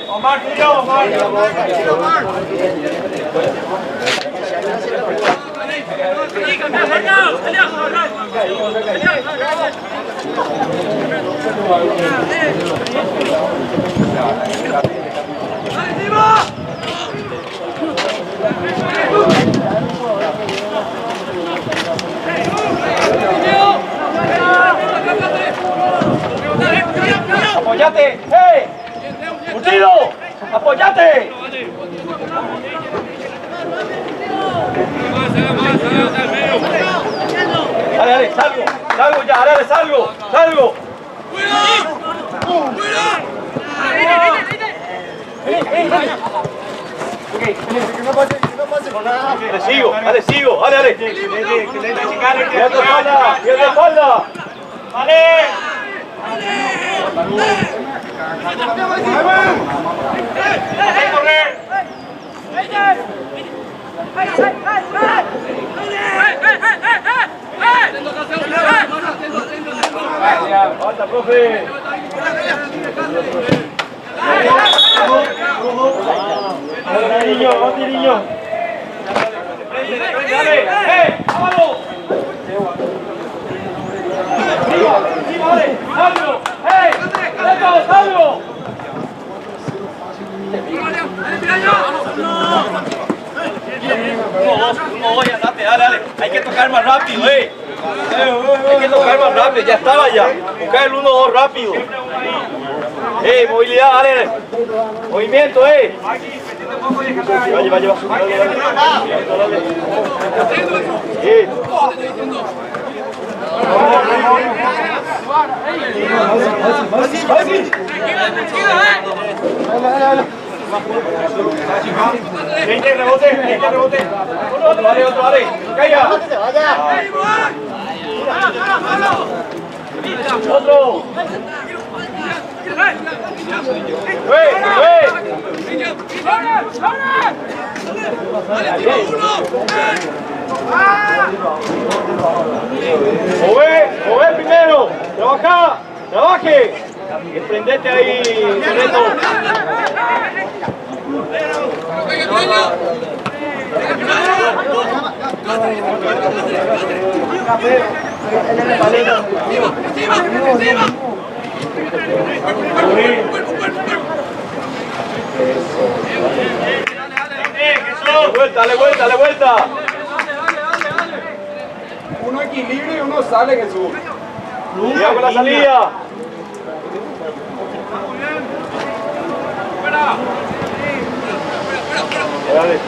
Omar, cuidado, Omar. ¡Apoyate! ¡Hey! ¡Curtido! ¡Apoyate! Dale, dale, salgo ya, dale, salgo. Dale, sigo, dale. Pierde espalda. Vale. Falta, profe. Niño. Dale, vámonos. ¡Salgo! No, ya dale. Hay que tocar más rápido, Hay que tocar más rápido, ya estaba ya. Buscar el 1-2 rápido. Movilidad, dale. Movimiento, Lleva. Rebote. Otro, dale. Caiga. Otro. Mover primero. Trabaje. Prendete ahí, Reto. Dale vuelta. Uno equilibra y uno sale, Jesús. Cuidado con la salida. Dale,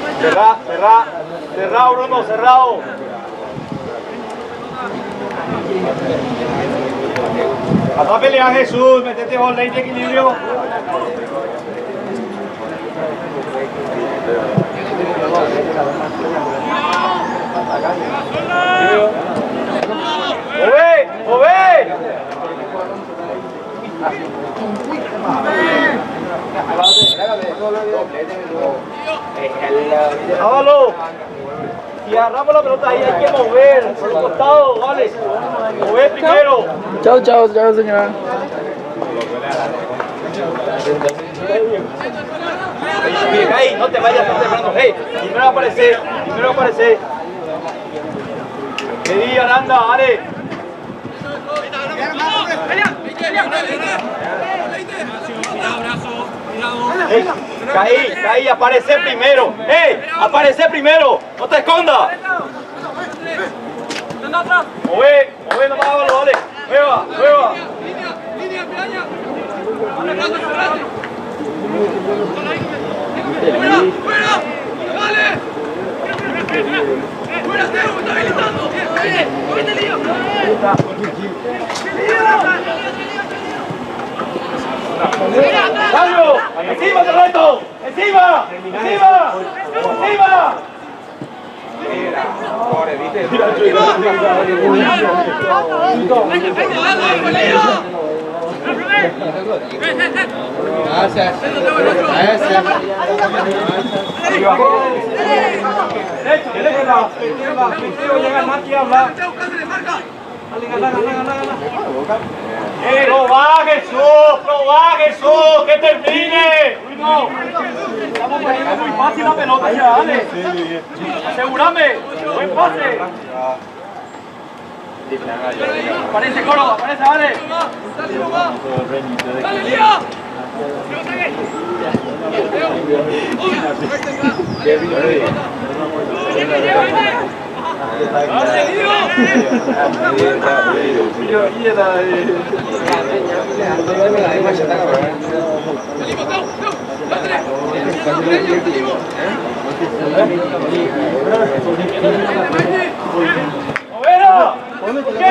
cerrado, Bruno, cerrado. Vas a pelear, Jesús, metete con ley de equilibrio. ¡Ove! ¡Hágalo! Si agarramos la pelota ahí hay que mover por los costados, ¿vale? Mover primero. Chao, señora. Ahí, no te vayas tan temprano. Primero va a aparecer. Que diga, Aranda, dale. Caí, aparece primero. Aparece primero. No te escondas. Mueve nomás, dale. Mueva. ¡Salgo! ¡Encima, Reto! ¡Encima! Probá Jesús, que termine. Estamos poniendo muy fácil la pelota ya, dale. Asegúrame, buen pase. Aparece Córdoba, aparece, dale. ¿Qué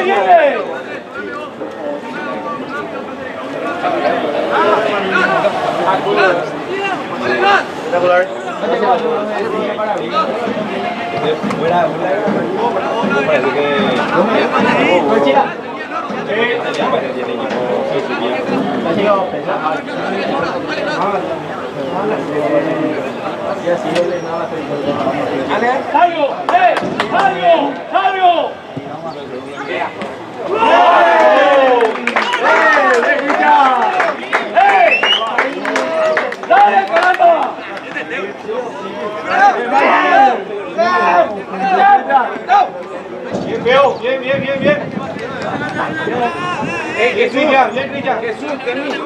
viene? ¡Salgo! ¡Salgo! ¡Salgo! ¡Dale, caramba! Bien, Veo, bien. Cristian, Jesús, termina.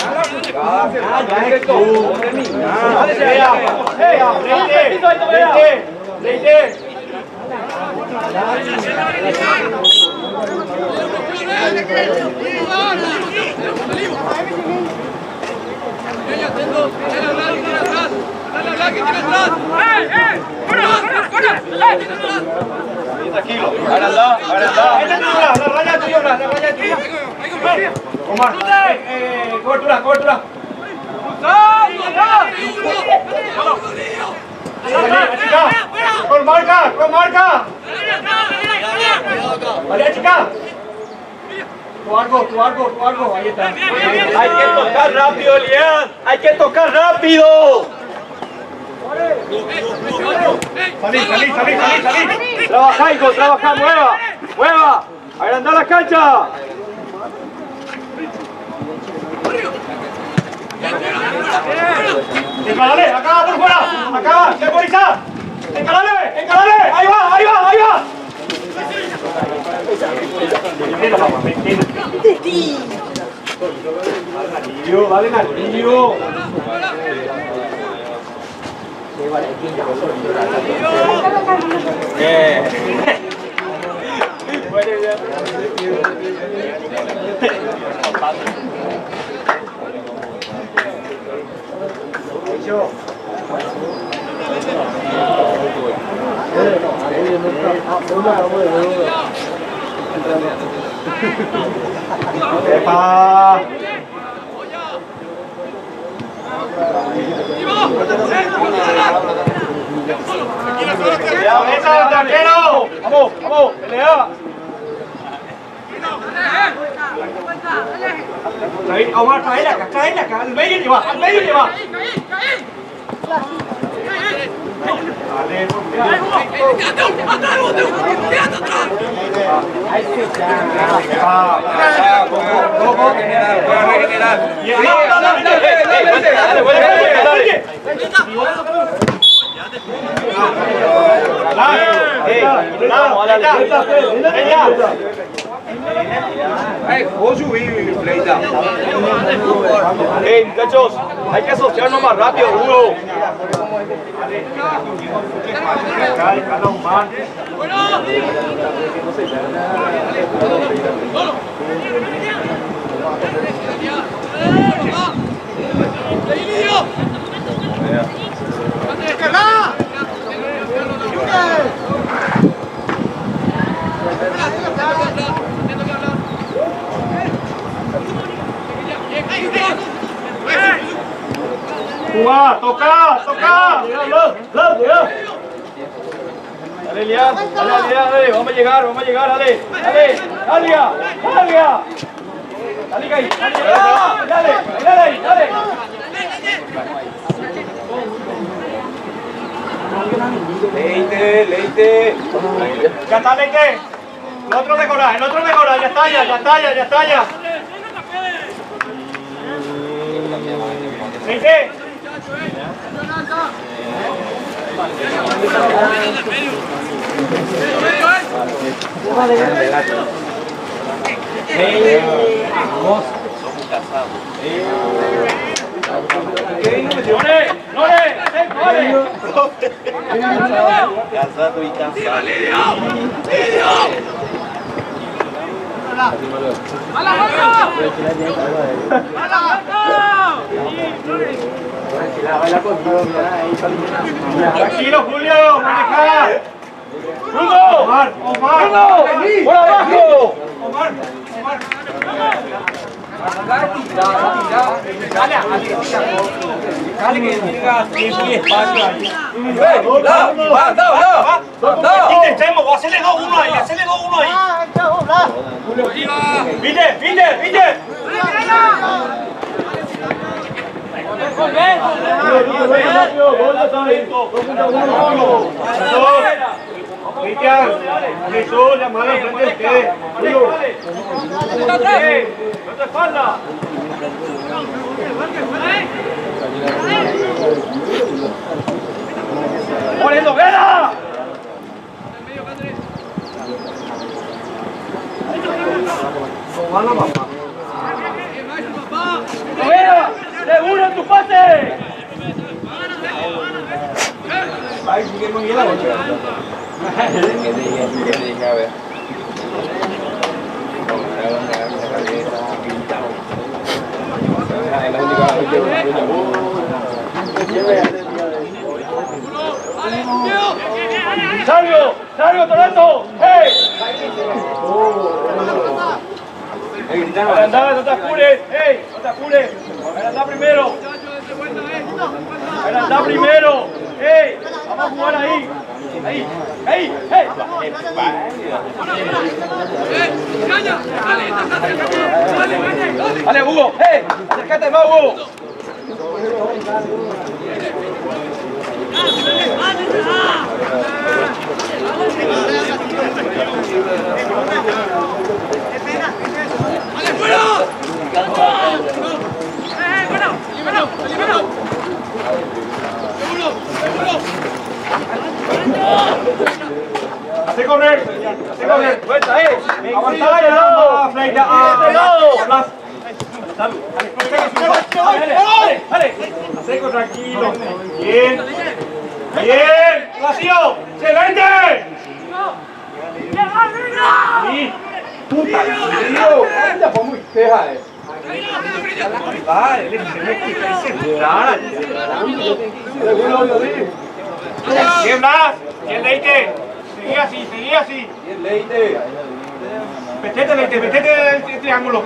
Tranquilo, agrandá. La raya tuya. Omar, cobertura. Con marca. Vale, chica. Tu arco, ahí está. Hay que tocar rápido, Elian. Hay que tocar rápido. Salí. Trabaja, mueva. Agrandá la cancha. Encalale, acá por fuera. Acá, temporiza. Encalale. Ahí va. Dale, Naldillo. ¡Epa! ¡Tranquilo! ¡Vamos! ¡Pelea! Omar, trae acá, al medio lleva. Muchachos, hay que asociarnos más rápido, Hugo. Jugar, toca. Dale, Elian, dale, vamos a llegar, dale. Dale ahí, dale. Leite. Ya está, Leite. El otro mejora, ya está ya. Leite. Casado y cansado. Tranquilo, Julio, maneja. Omar. Por abajo. Omar. Dale que tenga tiempo y espacio ahí. Intentemos, hacerle 2-1 ahí, Vite. Cristian, Jesús, la mano frente al que. No te espalda. ¡Poniendo vela! ¡Vela! ¡Seguro en tu pase! Ahí sigue muy bien la noche. Que dije, a ver. ¡Salgo, Toreto! ¡Hey! No te apures, ¡hey! No te apures. Anda primero. ¡Hey! Vamos a jugar ahí. ¡Hey! Dale, Hugo. ¡Hey! Acércate más, Hugo. Hace correr. Vuelta, avanzar ya. Frente a lado. Dale. Seco, tranquilo. Bien. Vacío. ¡Excelente! Sí. Puta, tío. Ya fue muy ceja, ¿Quién más? ¿Quién Leite? Seguí así. Bien, Leite. Metete, Leite, el triángulo.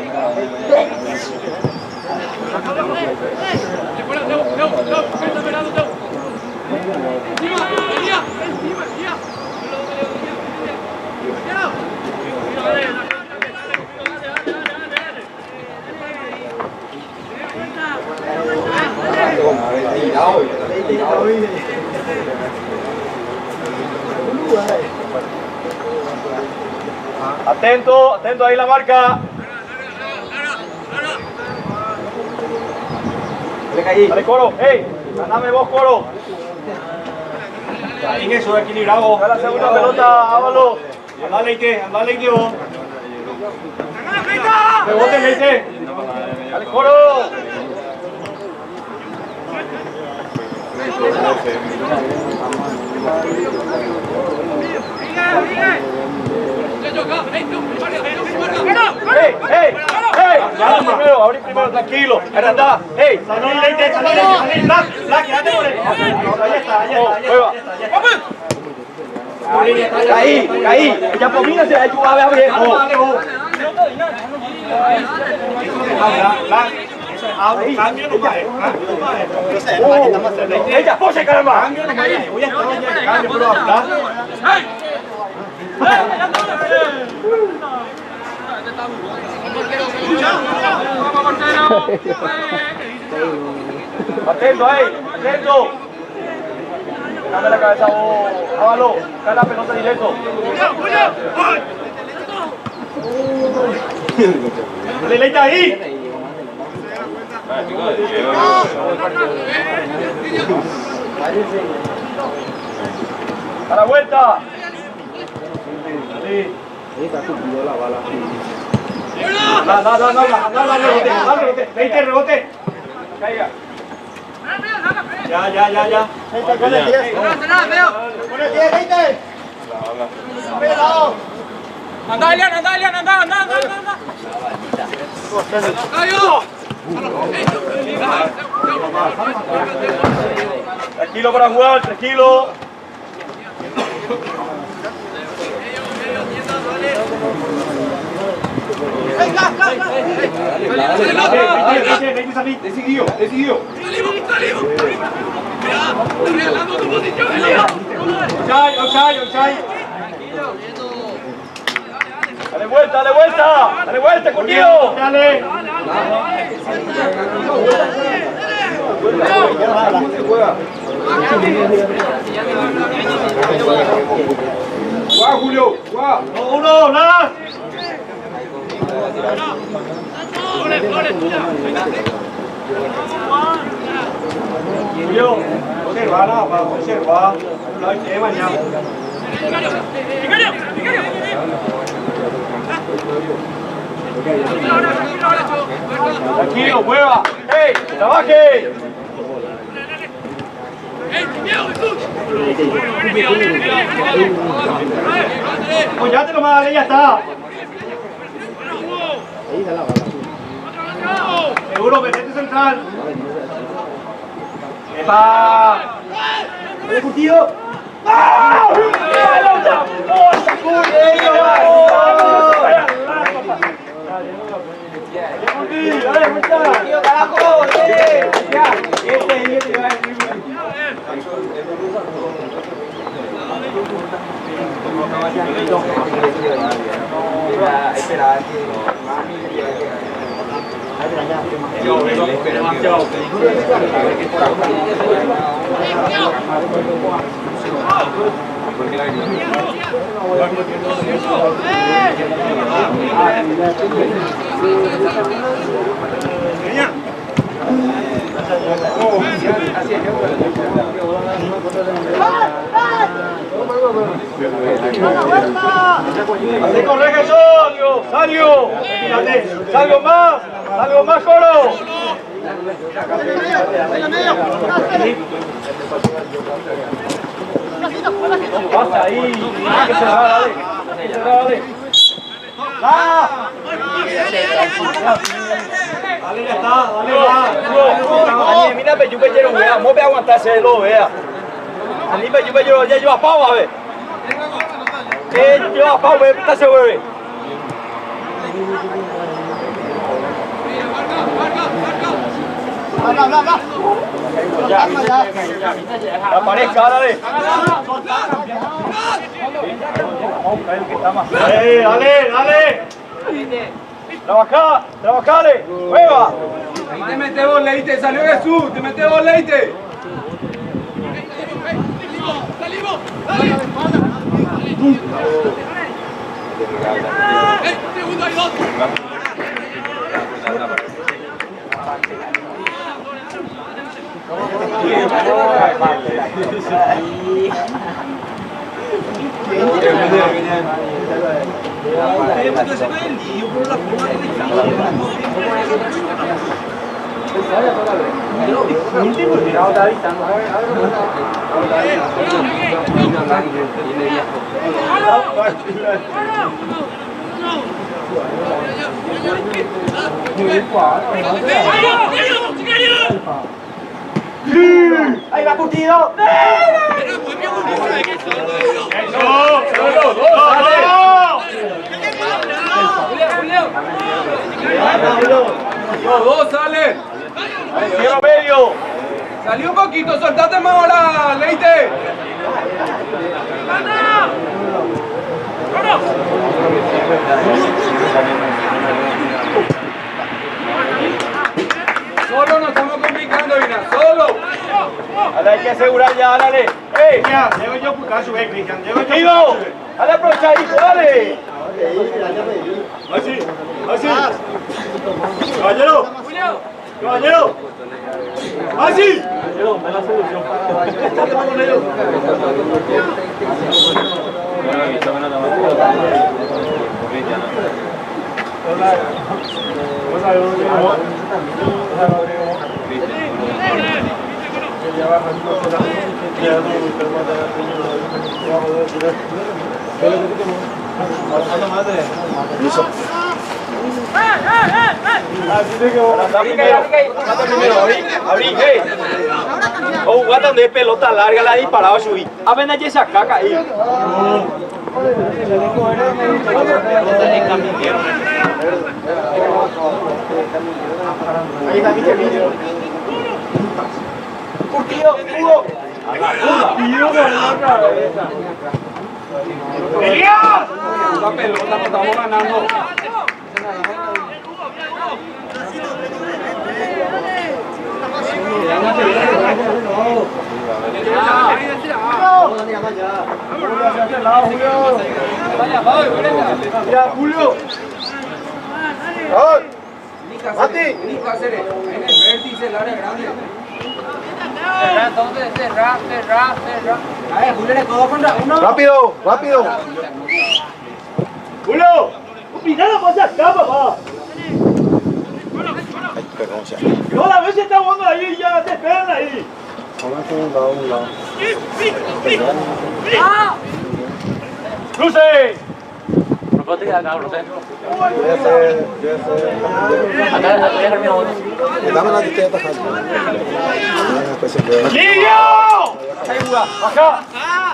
Atento ahí la marca. Dale, Coro, hey, ganame vos, Coro. Ahí eso, equilibrado. A la segunda pelota, Ávalo. Anda Leite vos. Rebote, Leite. Dale, Coro. ¡Hey! Abrí primero, tranquilo. Anda, ¡hey! Salí, Leite, Black, quédate por él. Ahí está. Caí. Ya pomínase, ahí tú vas a ver viejo. Cambio nomás. Ella, pose, caramba. Cambio nomás. Voy a estar ya, cambio, pero Atento ahí, atento. Dame la cabeza vos, Ávalo, cae la pelota directo. Leita ahí. A la vuelta. Sí. No, Leite, rebote. Caiga. Ya. Anda, Elian, anda. Tranquilo para jugar, tranquilo. Decidió. Ochai. Dale vuelta, contigo. Dale. ¡Guau, Julio! ¡Guau! Uno, más. Julio, observa. No hay tema ya. Tranquilo, mueva. ¡Ey! ¡Trabaje! Apoyátelo más, ya está. Seguro, metete central. ¡Epa! ¡Dale, Curtido! ¡Ah! ¡Así corre eso, Salio! ¡Salgo más, Coro! Pasa ahí, hay que cerrar, dale. Dale, ya está, dale, mira, yo me quiero ver, no voy a aguantarse, lo vea. A mí yo llevo a pavo, a ver. Lleva a pavo, está se mueve. Aparezca, dale. Dale. Trabajale. Mueva. Ahí te metes vos, Leite. Salió Jesús. Te metes vos, Leite. Ahí va Curtido. Los dos salen. Cierra medio. Salí un poquito, soltate más ahora, Leite. Solo nos estamos complicando, Ina, solo. Ahora hay que asegurar ya, dale. ¡Ey! Ya, llego yo por caso, Cristian. Llego yo por ¡Ivo! caso. ¡Dale aprovechadito, dale! Así, así. Caballero. Caballero. Así. Abrí, hey. Oh, guardan de pelota larga, la ha disparado a subir. Apenas ya esa caca ahí. Ahí está mi camino. Curtido, Hugo. Curtido por la cabeza. ¡Elías! La pelota, nos estamos ganando. Mira, Julio. Mati. En el vértice, el área grande. Cerrar. A ver, Julio le codo contra uno. Rápido, rápido. ¡Julio! ¡Mirá más acá, papá! No, la vez está jugando ahí, ya te esperan ahí. ¡Cruce! Dame la etiqueta, ¡Lillo! Acá.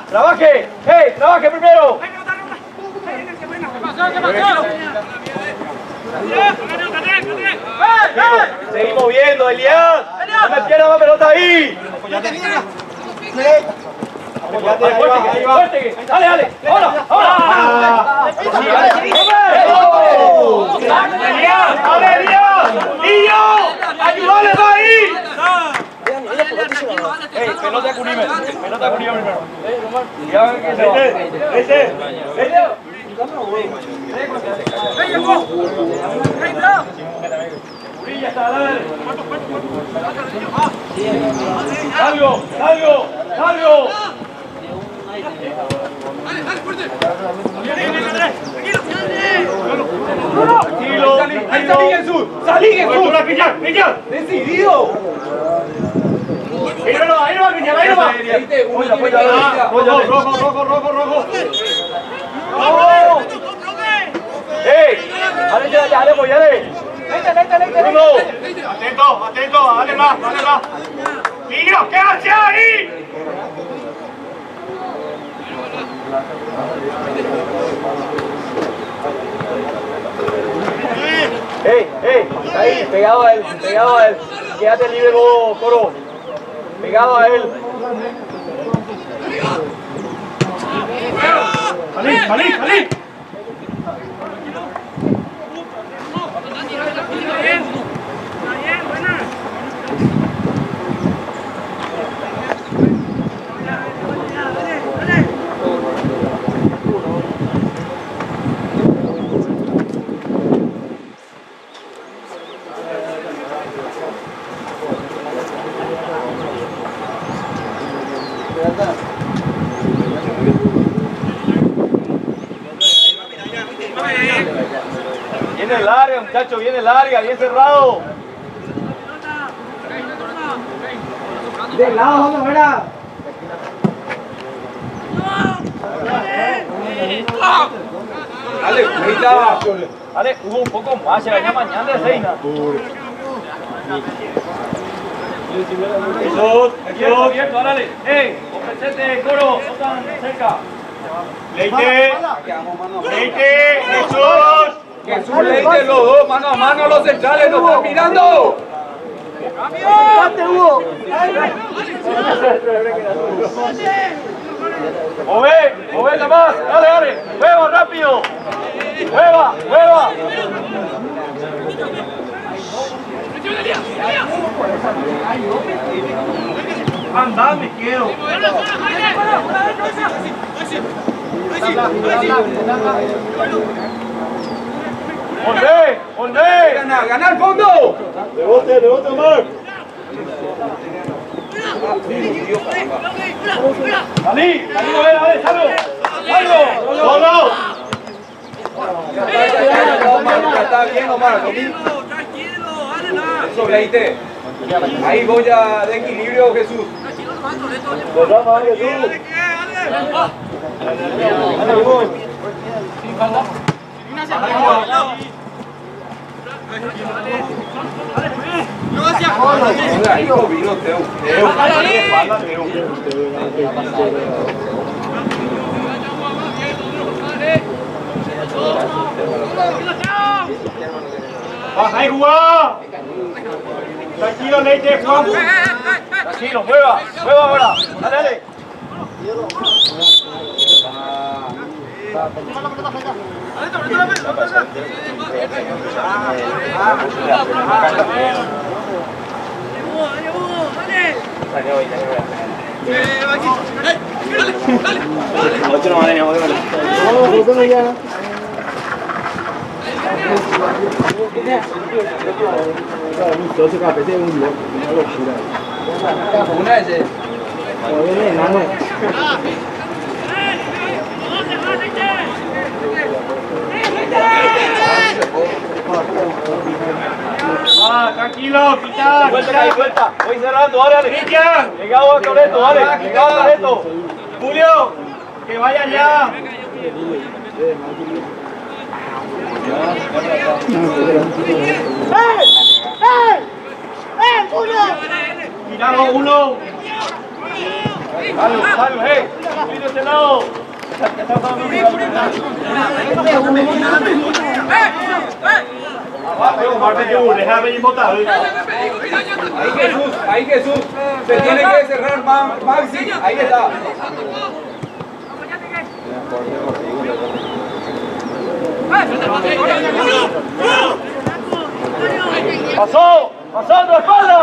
Trabaje. Hey, trabaje primero. Seguimos viendo, Elian. No me pierdas más pelota ahí. Ahí va. Dale. ¡Ahora! ¡Elian! ¡Lillo! ¡Ayúdale ahí! Ey, pelota con Iber. Pelota con Iber primero. Ya ven que se va. Ese. Urilla está, dale. Salgo. Tranquilo. Ahí salí, Jesús. Salí, Jesús. ¡Pilla! Decidido. Ahí no va, Cristian, ahí no va. Rojo. ¡Ey! ¡Dale, apoyale! ¡Bruno! Atento, dale más. ¡Lillo, quédate ahí! ¡Ey! Ahí, pegado a él. Quédate libre, Coro. Pegado a él. ¡Salí! Viene larga, muchachos, viene larga, bien cerrado. Del lado, ¿dónde fuera? Dale, ahí está. Dale, Hugo, un poco más, se venía mañana de Seina. Eso. Abierto, dale. ¡Ey! Ofrecete, Coro, no tan cerca. Leite, Jesús, Leite, los dos, mano a mano, los centrales, nos están mirando. Move la más, dale, mueva rápido. Mueva. Anda, me quedo. ¡Volvé! ¡Gana el fondo! ¡Rebote, Omar! ¡Salí, salgo! ¡Solo! Ya está bien, Omar. Eso, Leite. Ahí voy a de equilibrio, Jesús. ¡Baja y jugá! Tranquilo, Leite, Juan. Tranquilo, mueva ahora. Dale. Una ese. Tranquilo, Cristian. Vuelta. Voy cerrando, dale. Cristian. Llegado a Toreto, dale. Llegado a Toreto. Julio, que vaya ya. Julio! Miramos uno. Salvo, Mira este lado. Déjame ir botado. Ahí Jesús. Se tiene que cerrar Maxi. Ahí está. Pasando espalda.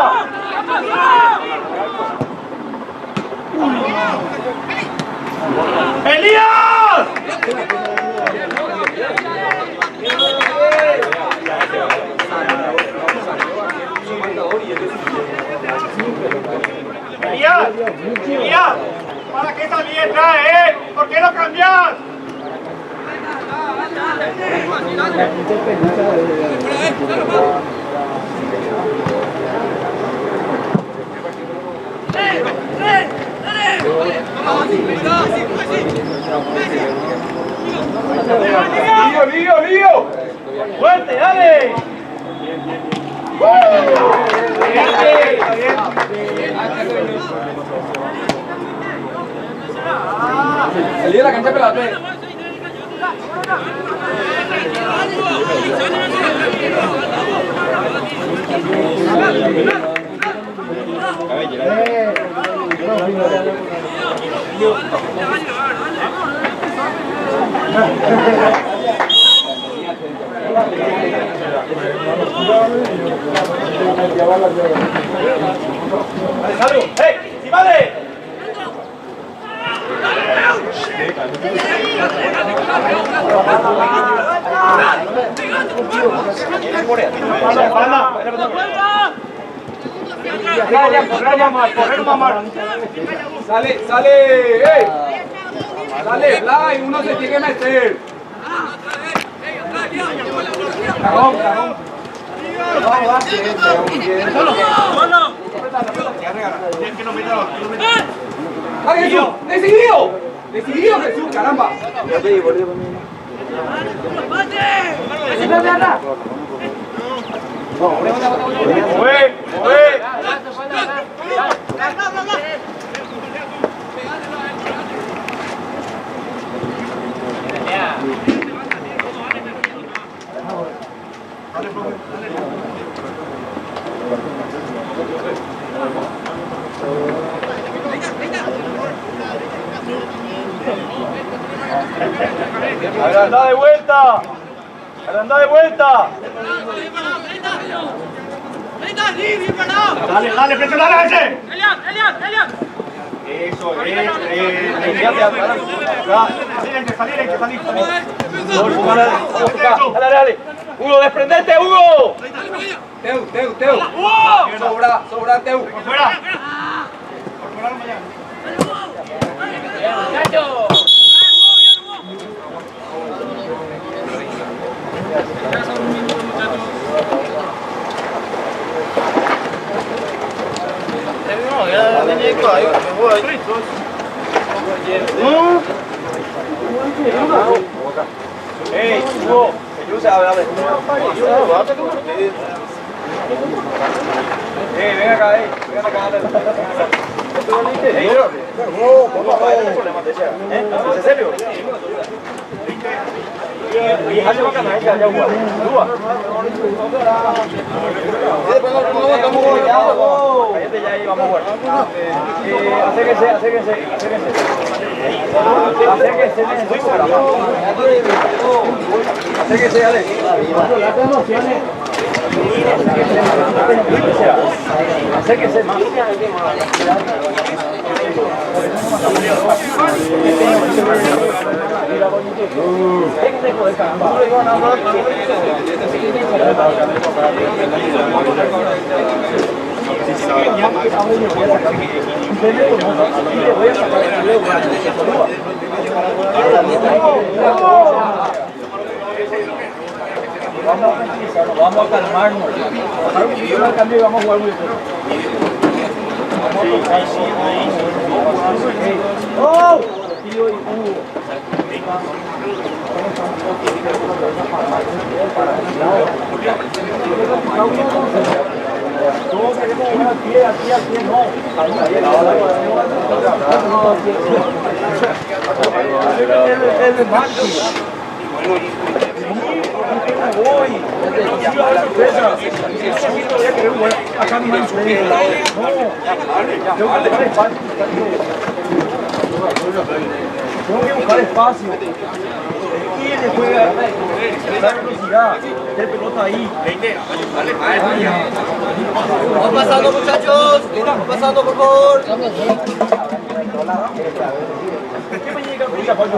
¡Elías! Elías, ¿para qué salí detrás, ¿Por qué no cambias? ¡Lío! ¡Fuerte, dale! Salí de la cancha pelota. ¡Salud! ¡Sí, vale! Sale, Blay, uno se tiene que meter. Cagón. ¡Ah, Jesús! ¡Decidido, Jesús! ¡Caramba! Agrandá de vuelta. Dale, dale, presionale a ese. Eso es. Salir. Dale. Hugo, desprendete, Hugo. Teu. Sobra, Teu. Por fuera. No me Hey, Hugo, ayúdame a ver. Ven acá, ¿En serio? Y hace bacana, ya juega. Cállate ya ahí, vamos a jugar. Acérquense. Acérquense, dale. Acérquense más. Vamos a calmarnos. Al cambio y vamos a jugar muy bien. ¡Oh! Tío y todos queremos jugar al pie, no. El máximo. Acá no hay sorpresa. Tengo que buscar espacio. ¿Quién le juega? La velocidad. El pelota ahí. Vamos pasando, muchachos. Vamos pasando, por favor. ¿Qué me llega con esa foto?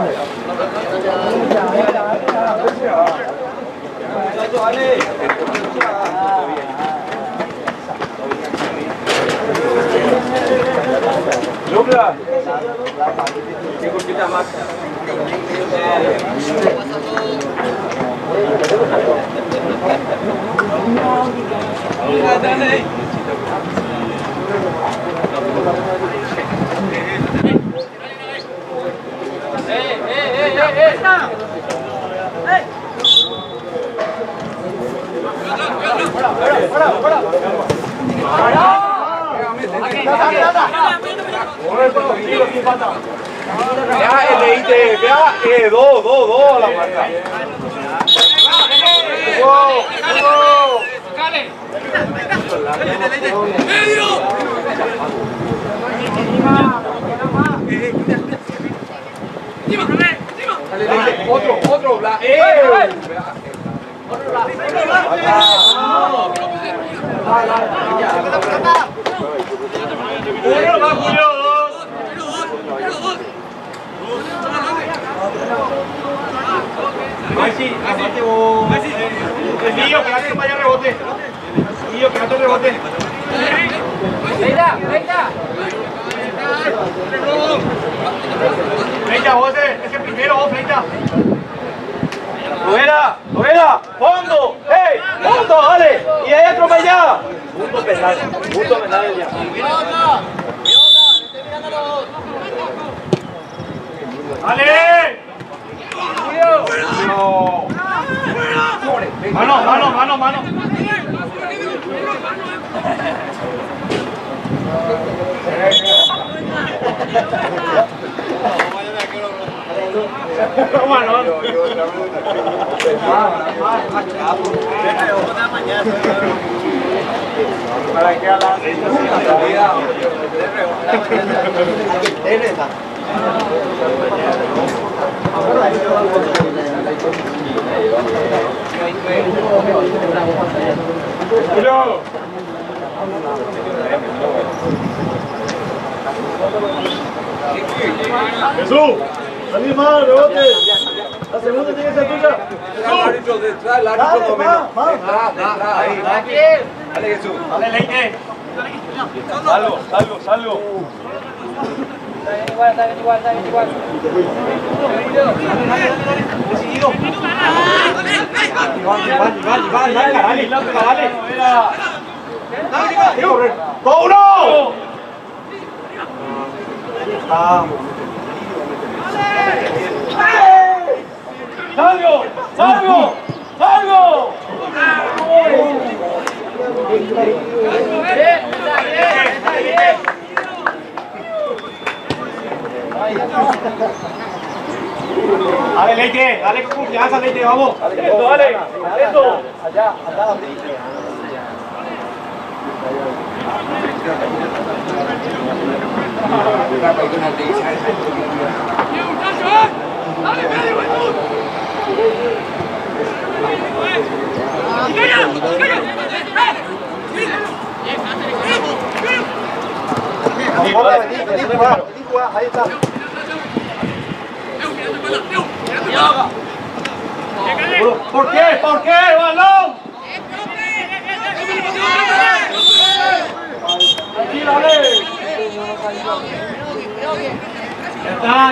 Lucas, qué cortita más. Vea, dos a la marca. Otro, bla. Maxi, aparte vos. Guillo, que hace vaya rebote. Guillo, que hace rebote. Fleita, vos es el primero, vos, Fleita. Novela, fondo, hey, fondo, dale, y ahí atropellá. Punto penal ya. ¡Dale! Mano. Para que a la Ahora Jesús, salí más, rebote. La segunda tiene que ser tuya. El árbitro detrás, el árbitro dominó. Detrás, ahí. Dale Jesús. Dale, Leite. Salgo. Está bien igual. Decidido. Iván, dale. ¡Go, uno! ¡Salgo! Dale, Leite, dale con confianza, Leite, vamos. Dale. Allá. Ahí está. ¿Por qué, balón? Tranquilo, dale.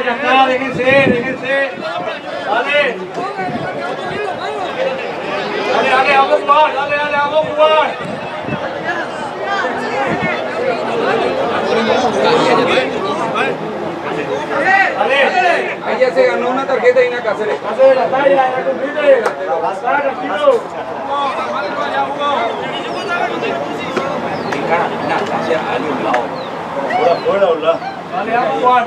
Ya está, déjense. Dale, vamos a jugar. Dale. Ahí ya se ganó una tarjeta y una Cáceres. Cáceres la talla, la compite. Pasar, tranquilo. Fuera, hola. Dale, vamos a jugar.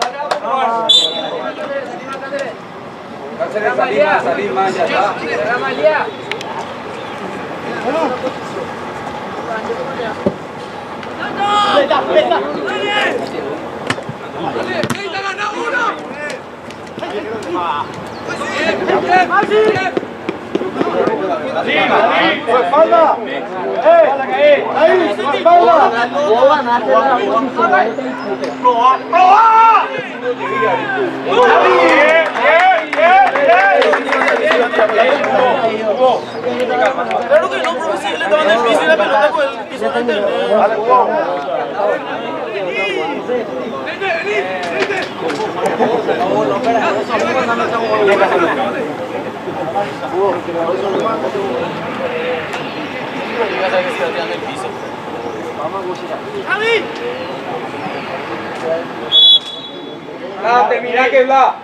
Cáceres, salir más, ya está. ¡Espalda! ¡Ahí! ¡Espalda! Claro que no, profe, si le daban el piso y la pelota con el piso de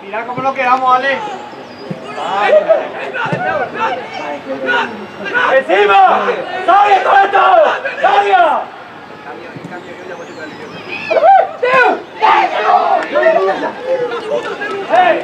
Mira cómo lo quedamos, Ale. ¡Encima! ¡Salga con esto! ¡Salga! ¡Hey!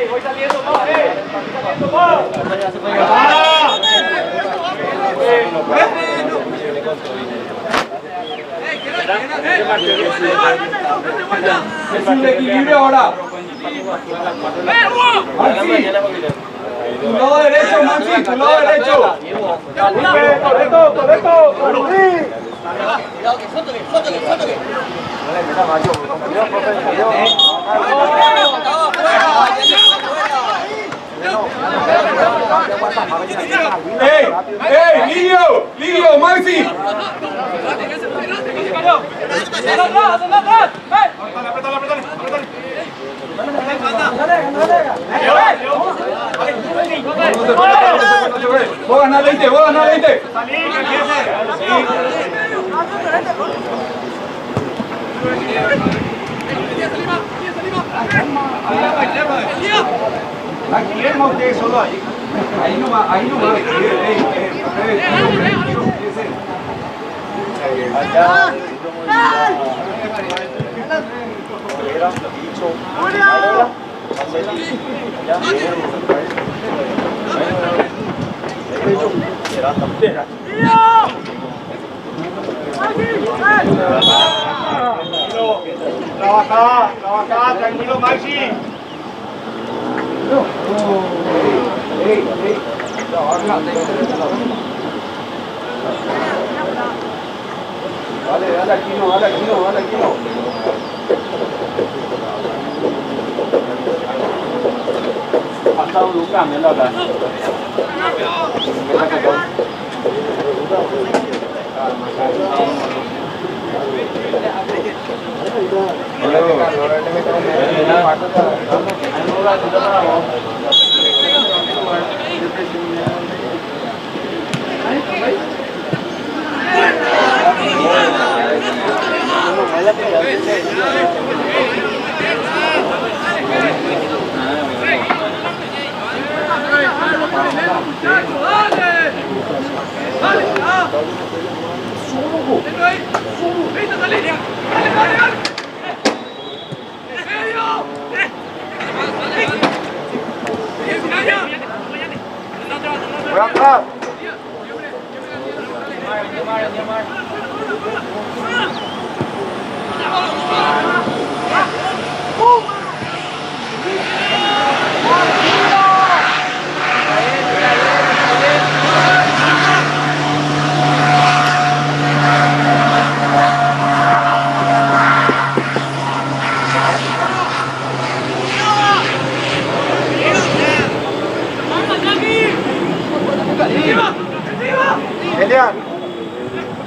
Voy saliendo más, Es un equilibrio ahora. Mansi. Tu lado derecho, Mansi, tu lado derecho. Toledo. Livio, Maxi. ¡Atrás! Vos ganás 20, vos ganás 20. Aquí el monte solo ahí. Ahí nomás, ahí nomás. Allá. Trabaja, tranquilo, Maxi. Dale, Aquino. Pasado Lucas, me lo da.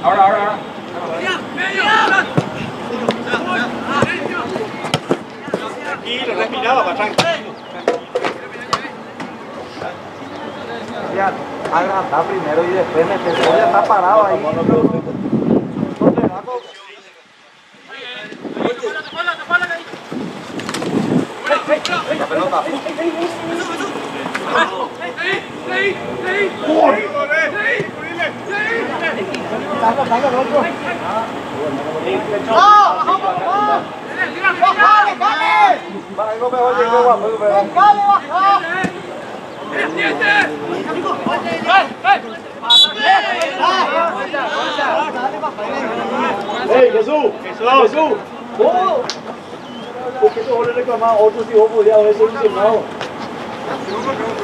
Ahora. Tranquilo, respiraba para tranquilo. Ya, agrandar primero y después meterse. Ya está parado ahí. La pelota. ¡Ey, Jesús! ¡Oh! Porque eso vos le reclamás a otro si vos podías haber solucionado.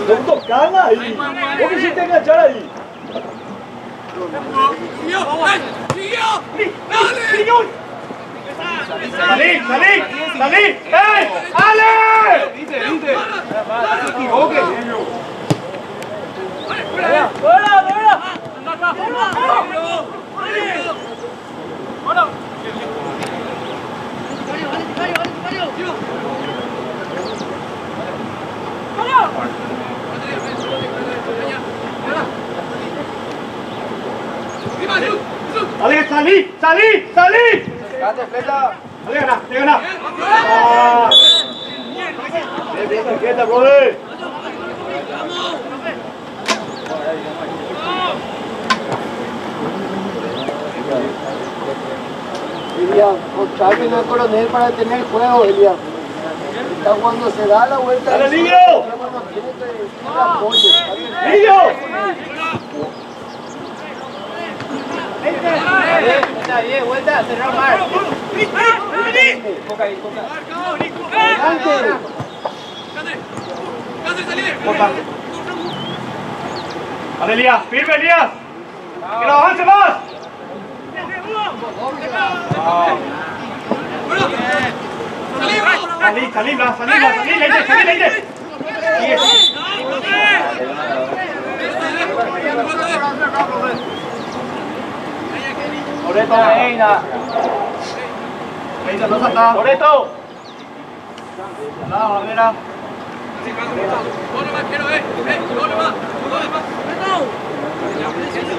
No tocala ahí. ¿Vos quisiste enganchar ahí? ¡Salí! ¡Ey! ¡Ale! Viste. No te equivoques. ¡Ale, salí! Date, fleta. ¡Ale, gana! Bien, tarjeta, brother. Elian, contrario no es coronel para tener juego, Elian. Cuando se da la vuelta... ¡Dale, niño! Tiene que apoyo. ¡Niño! Bien, vuelta, cerrar mal. ¡Ale, Elías! ¡Firme, Elías! ¡Que no avance más! Salí, Leite. Por esto, Eina. Loreto. La barrera.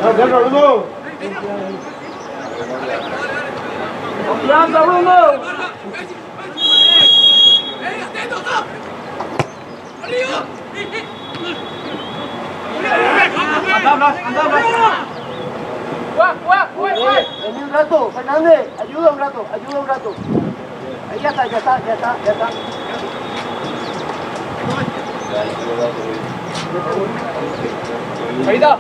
Bruno. Confianza, Bruno. Vení un rato, Fernández, ayuda un rato. Ahí ya está. Ahí está.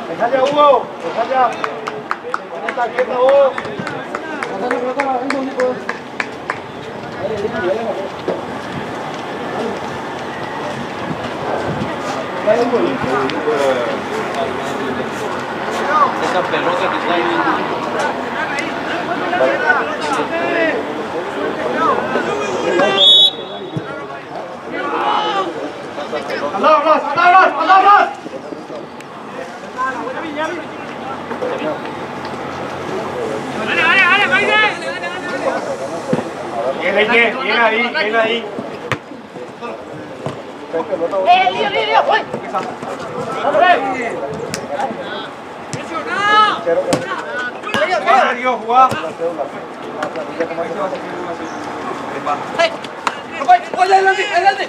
Dejale a Hugo, dejale. Está quieto vos. Esa pelota que está ahí. ¡Andamos! Bien ahí. Lío, voy. Sergio, jugá. Adelante.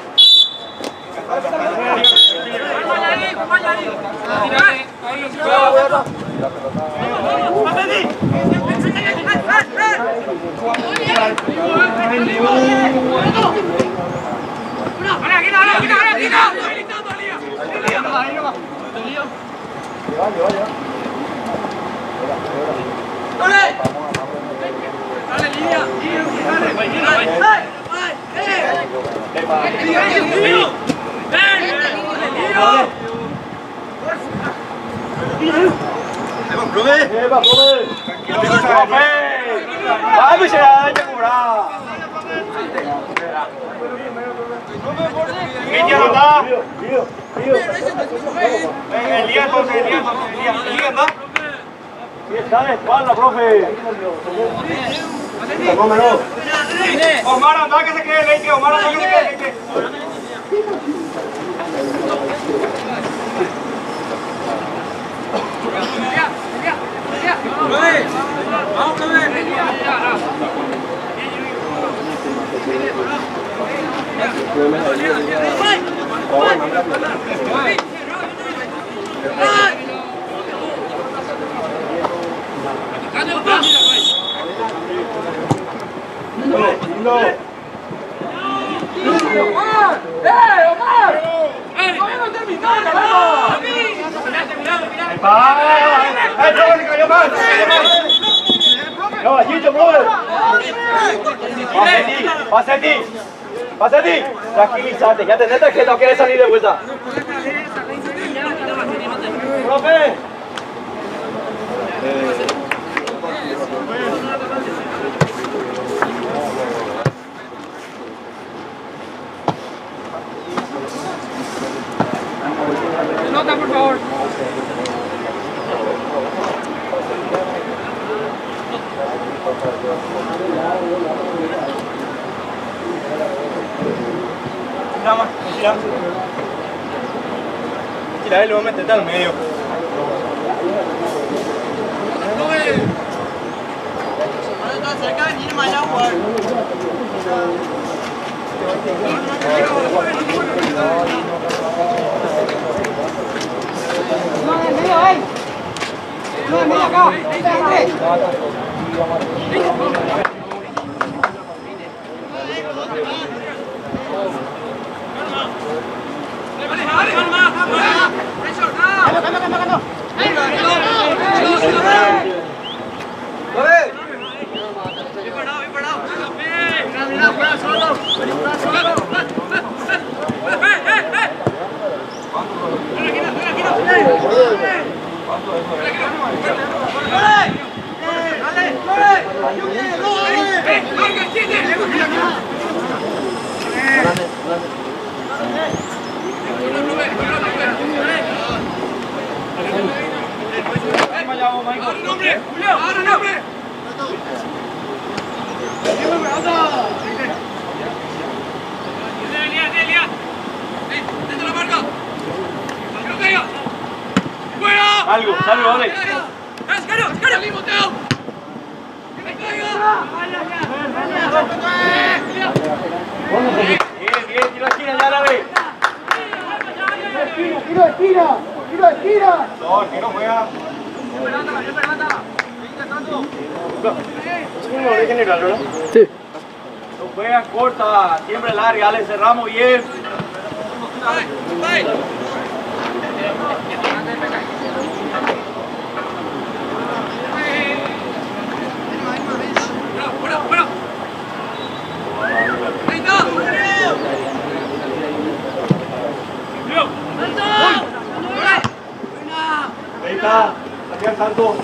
Vai, bichada, deixa cobrar. ¿Qué ya anda? Elías, anda. Sí, está de espalda, profe. Omar, anda que se quede leite, Pasa a ti. Tranquilízate, ya tenés que no quieres salir de vuelta. Profe. Nota, por favor. Tira él, lo voy a meter al medio. Salgo, vale. Bien, tiro a esquina, ya la ve. Tira. No, que no juega. Es general, ¿verdad? Sí. No juega corta, siempre larga, le cerramos bien. Ahí está, aquí al salto.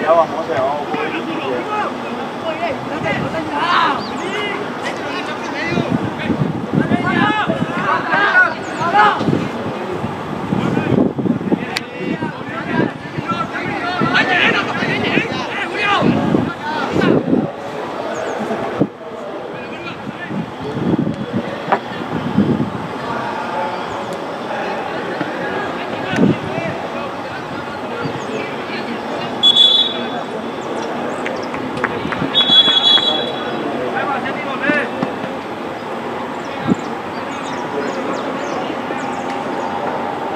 Ya vamos.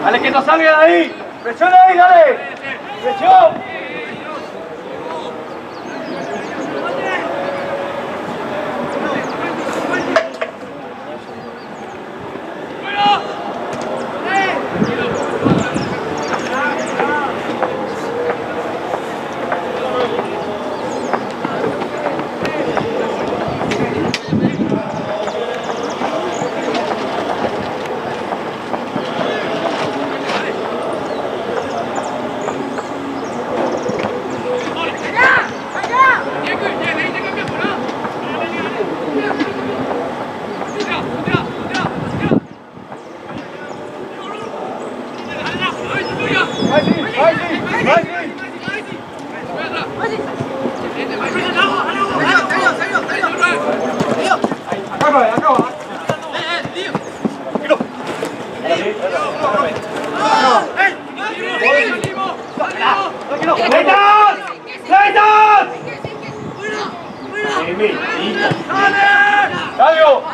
Dale, que no salga de ahí. Presiona ahí, dale. Presión.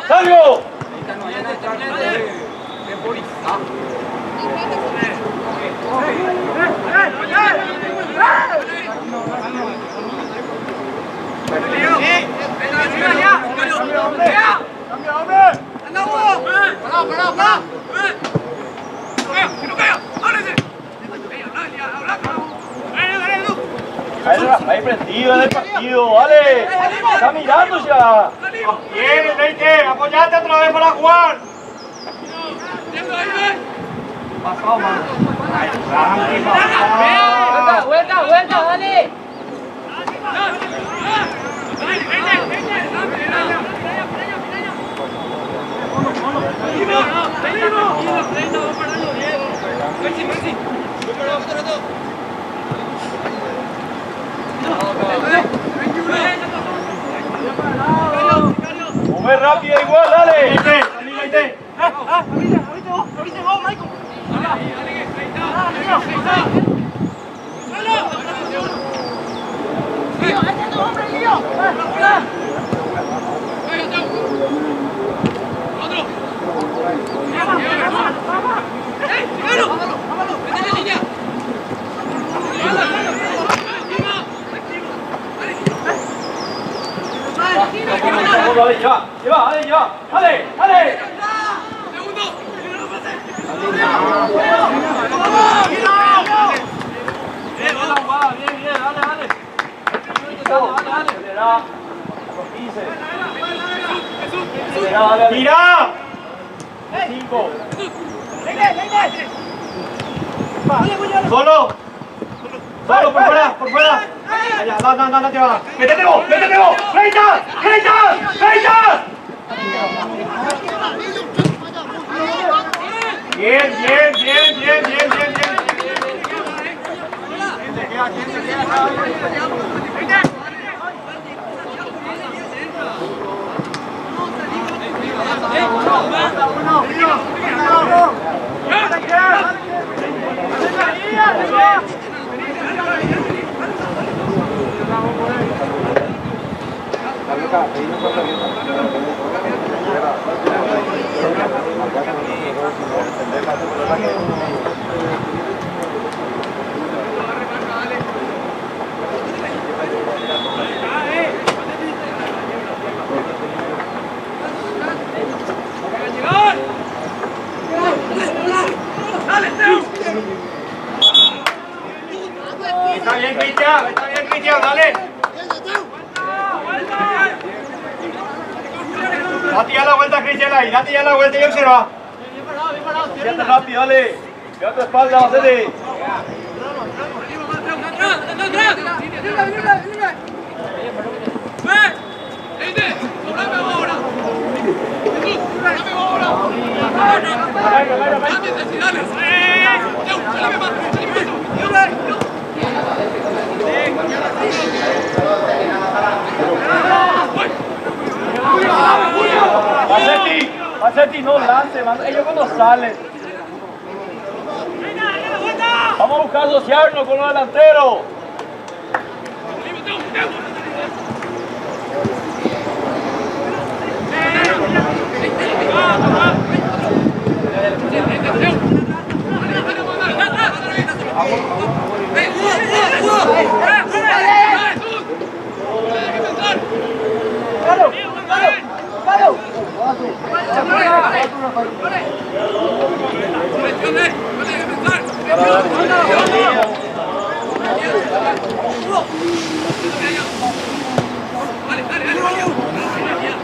¡Salgo! Ahí prendido en el partido, vale. Está mirando ya. Bien, Leite, apoyate otra vez para jugar. Pasado, mano. Vuelta, dale. Mueve rápido igual, dale. dale, ya, dale, dale. Bien, dale. ¡Tira! 5. ¡Solo! ¡Solo, por fuera! Allá, no te va. ¡Métete vos! ¡Grita! Bien. ¿Quién se queda? Está bien, Cristian, dale. Date ya la vuelta, Cristian, ahí. Date ya la vuelta y observa. Fíjate rápido, dale. Fíjate tu espalda, bájate. Pacetti, no lance, man. Ellos cuando salen. Vamos a buscar asociarnos con los delanteros.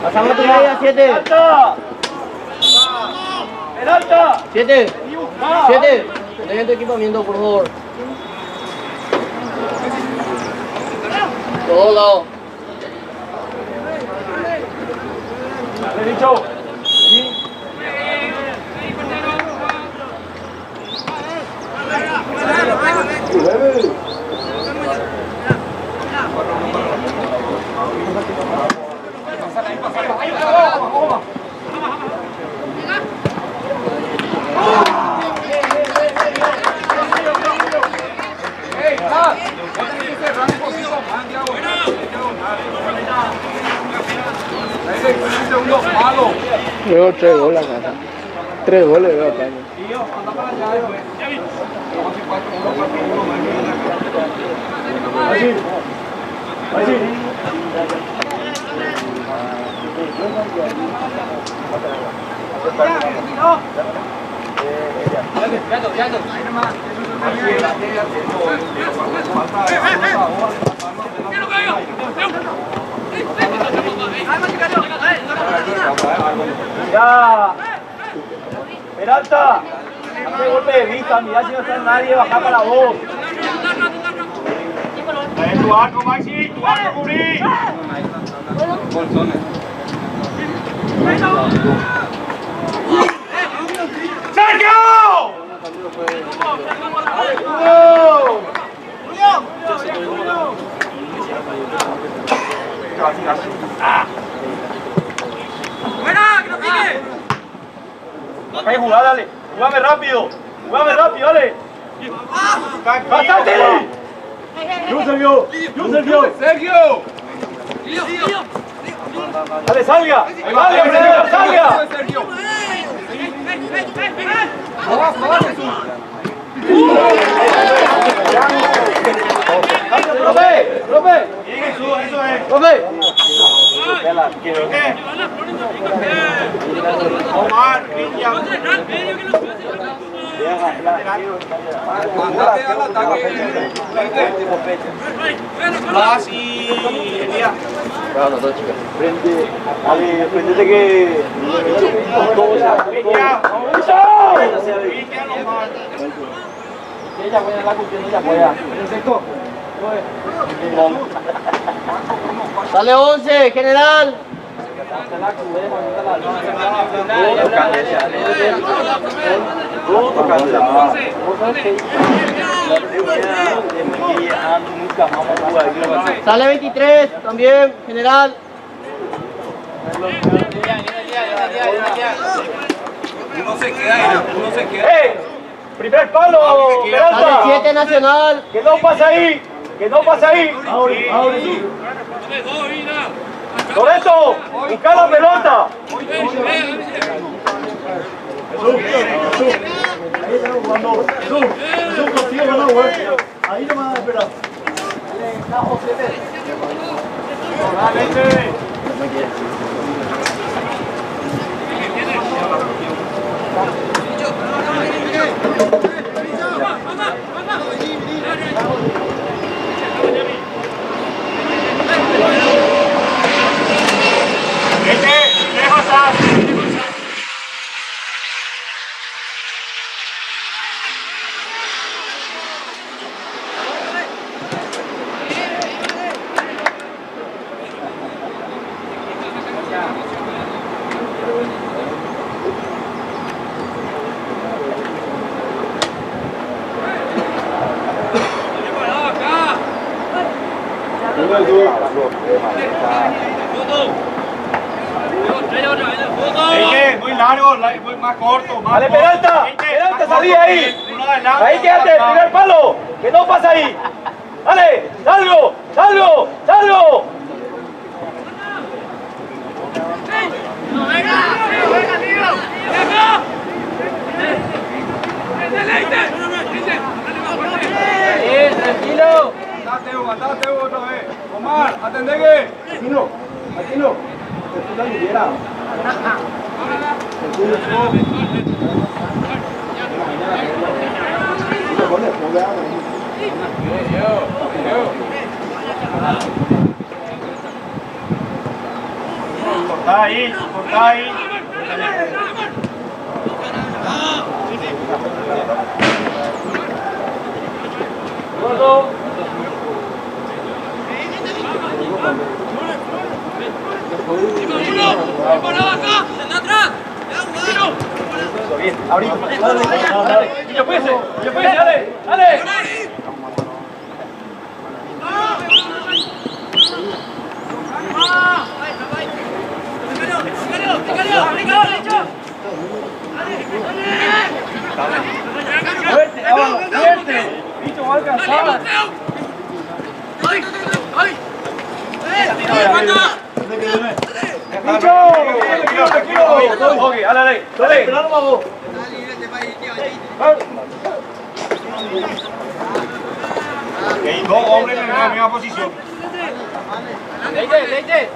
Pasamos tu media, 7. ¡Peralta! 7. Dejen tu equipamiento, por favor. Todos lados. Dale, dicho. Veo 3 goles acá. 3 goles veo acá. Ya. Peralta. Hace golpe de vista, mirá si no está nadie, baja para vos. Tu arco, Maxi, tu arco, cubrí. ¡Sergio! Acá hay jugada, dale. Jugame rápido, dale. ¡Bastante! ¡Yo, Sergio! ¡Dale, salga! ¡Salga! ¡Salga! ¡Profe! Bien, eso es. ¡Profe! Omar, Cristian. Mandate al ataque. Blas y Elías. Prendete que todo se Cristian, Omar. Ella voy a la cuestión, ella voy a. Sale 11, general. Sale 23, también, general. Uno se queda. Primer palo, Sale Peralta. 7, nacional. Que no pasa ahí. Mauri. Loreto, busca la pelota. Jesús, consigue ganado, ahí no me van a esperar. Muy largo, muy más corto. Más Dale, corto. Peralta, salí ahí. Ahí quédate, primer palo, que no pasa ahí. Dale, salgo. Tranquilo. Matate otra vez. Omar, atende que. Tranquilo. Te estoy dando liberado. Corta ahí. Dale. Fuerte. Bicho, va a alcanzar. Tranquilo. Ok, dale. Esperando a vos. Hay dos hombres en la misma posición. Leite.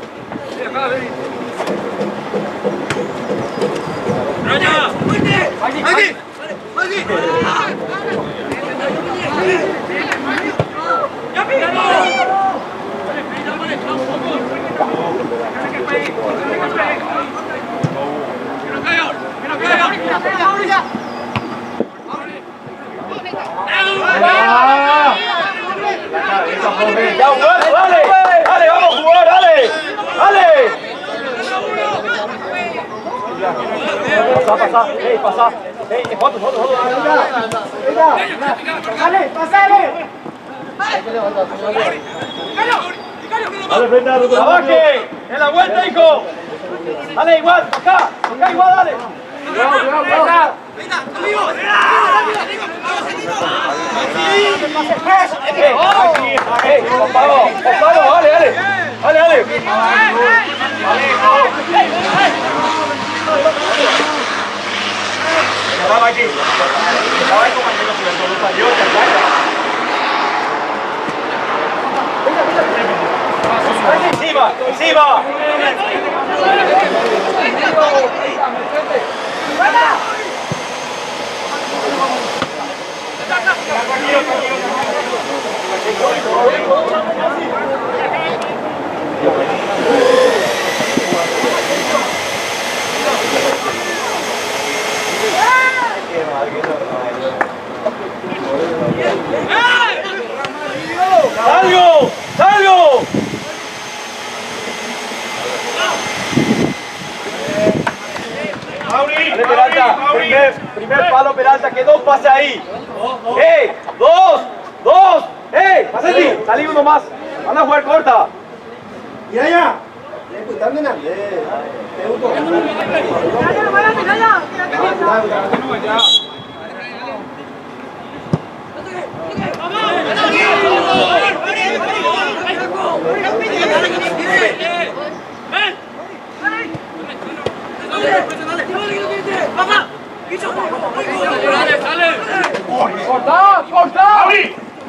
Ya, dale, vamos a jugar, dale. Pasa. Foto. Dale, Fernando. Trabaje. En la vuelta, hijo. Dale, igual, acá igual, dale. Cuidado. Dale. Estaba aquí compañero, si el solo salió, te ataca. Encima, encima. ¡Salgo! ¡Salgo! Dale, Peralta. Primer palo, Peralta. Que dos pase ahí. ¡Dos! Pasetti, salí uno más. Van a jugar corta. Y allá.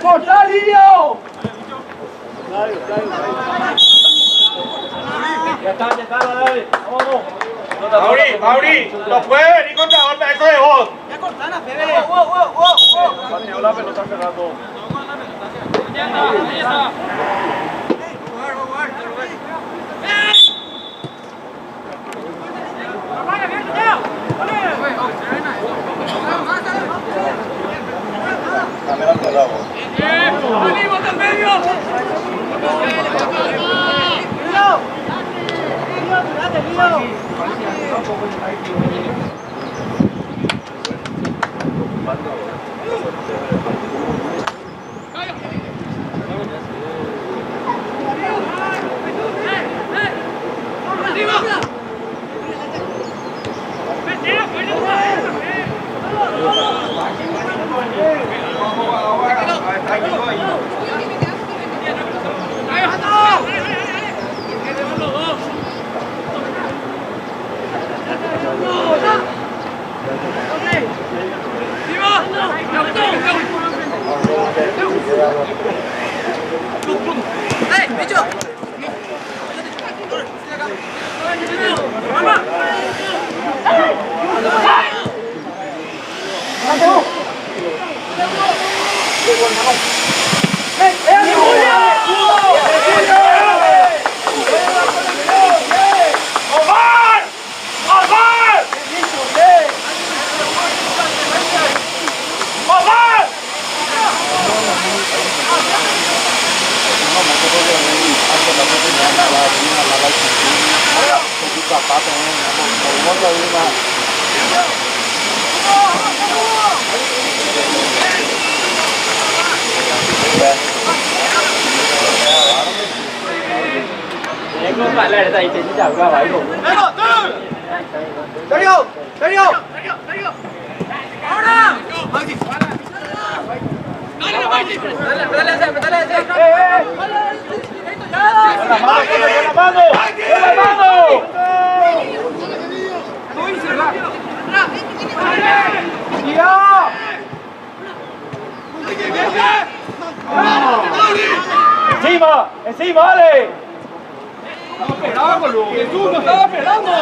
¡Corta, Lidio! Ya está, dale. Vamos. Mauri, no puede ni contra golpe, eso de vos. Ya cortana, bebé. La pelota cerrando. Ahí está. ¡Venimos al medio! Không phải là thầy thì chào qua vậy luôn. Dario! Ahora! ¡Encima, dale! ¡Jesús, lo estaba esperando!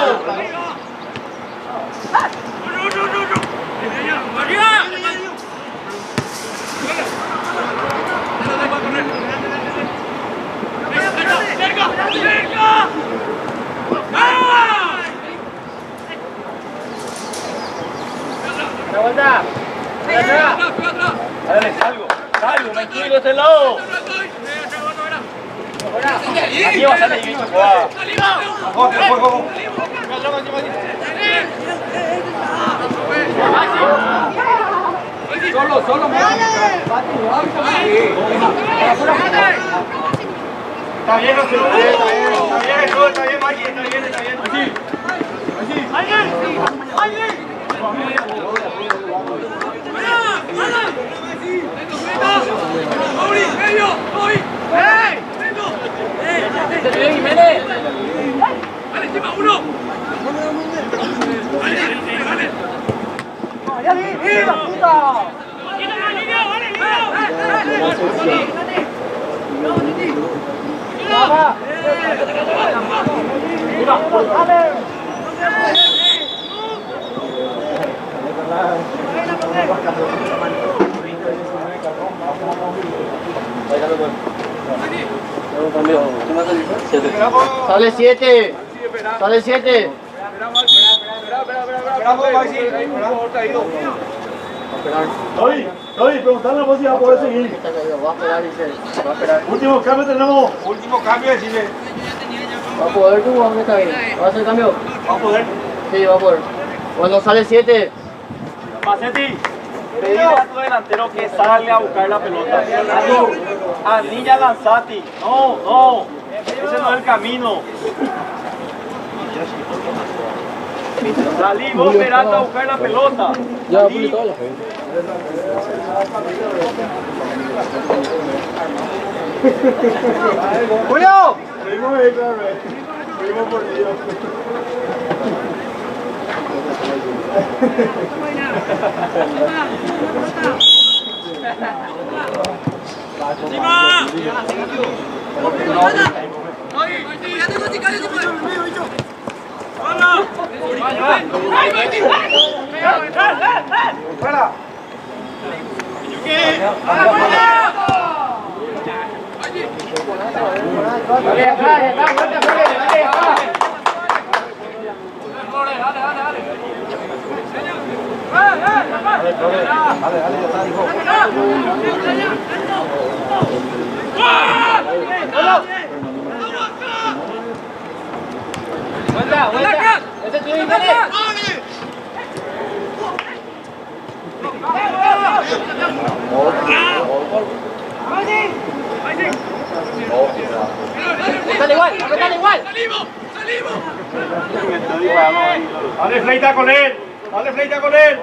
¡Aguanta! Dale, salgo, me incluyo de este lado. Aquí va a salir bicho, jugada. Juego. Solo. Está bien, Maki, está bien. ¡Vale, encima, uno! ¡Vale! ¡La puta! ¡Vale, Sale 7. Sale 7. Estoy preguntando si va a poder seguir. Va a esperar, dice. Va a esperar. Último cambio tenemos. Último cambio, decirle. ¿Va a poder tú? ¿Dónde está bien? ¿Va a hacer cambio? Va a poder. Sí, va a poder. Bueno, sale 7. Macetti, pedirle a tu delantero que salga a buscar la pelota. Anilla Lanzati. No. Ese no es el camino. Salí vos, Peralta, a buscar la pelota. Ya publicado la gente. ¡Cuidado! Seguimos ahí, claro. Seguimos por Dios. Dale fleita con él. Dale fleita con él.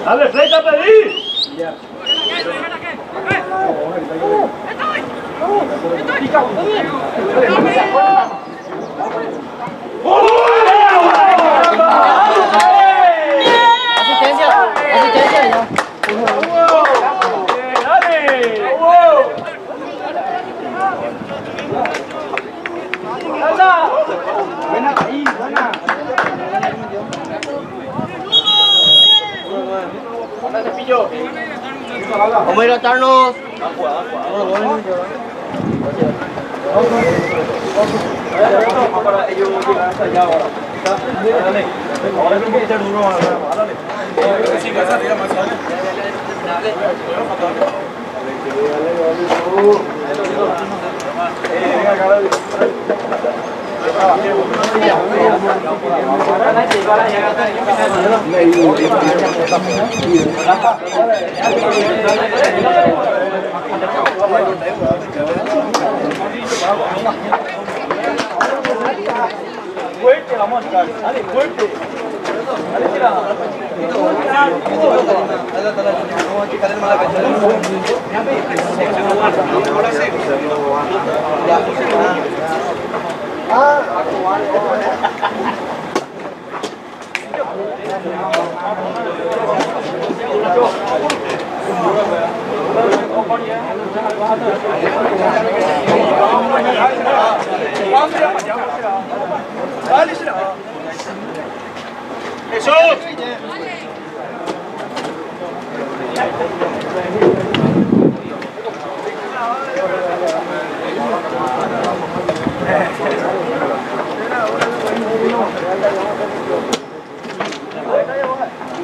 Dale, flecha, pedí. Asistencia ya. Vamos a hidratarnos. Fuerte, vamos a entrar. Dale, fuerte. Dale, tira.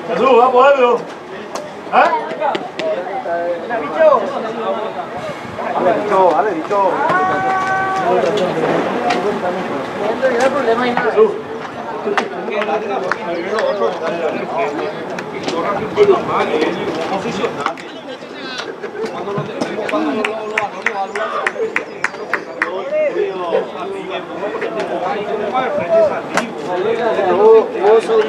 Jesús, va a poderlo. ¿Eh? Vale, dicho. No hay problema y nada. Vos sos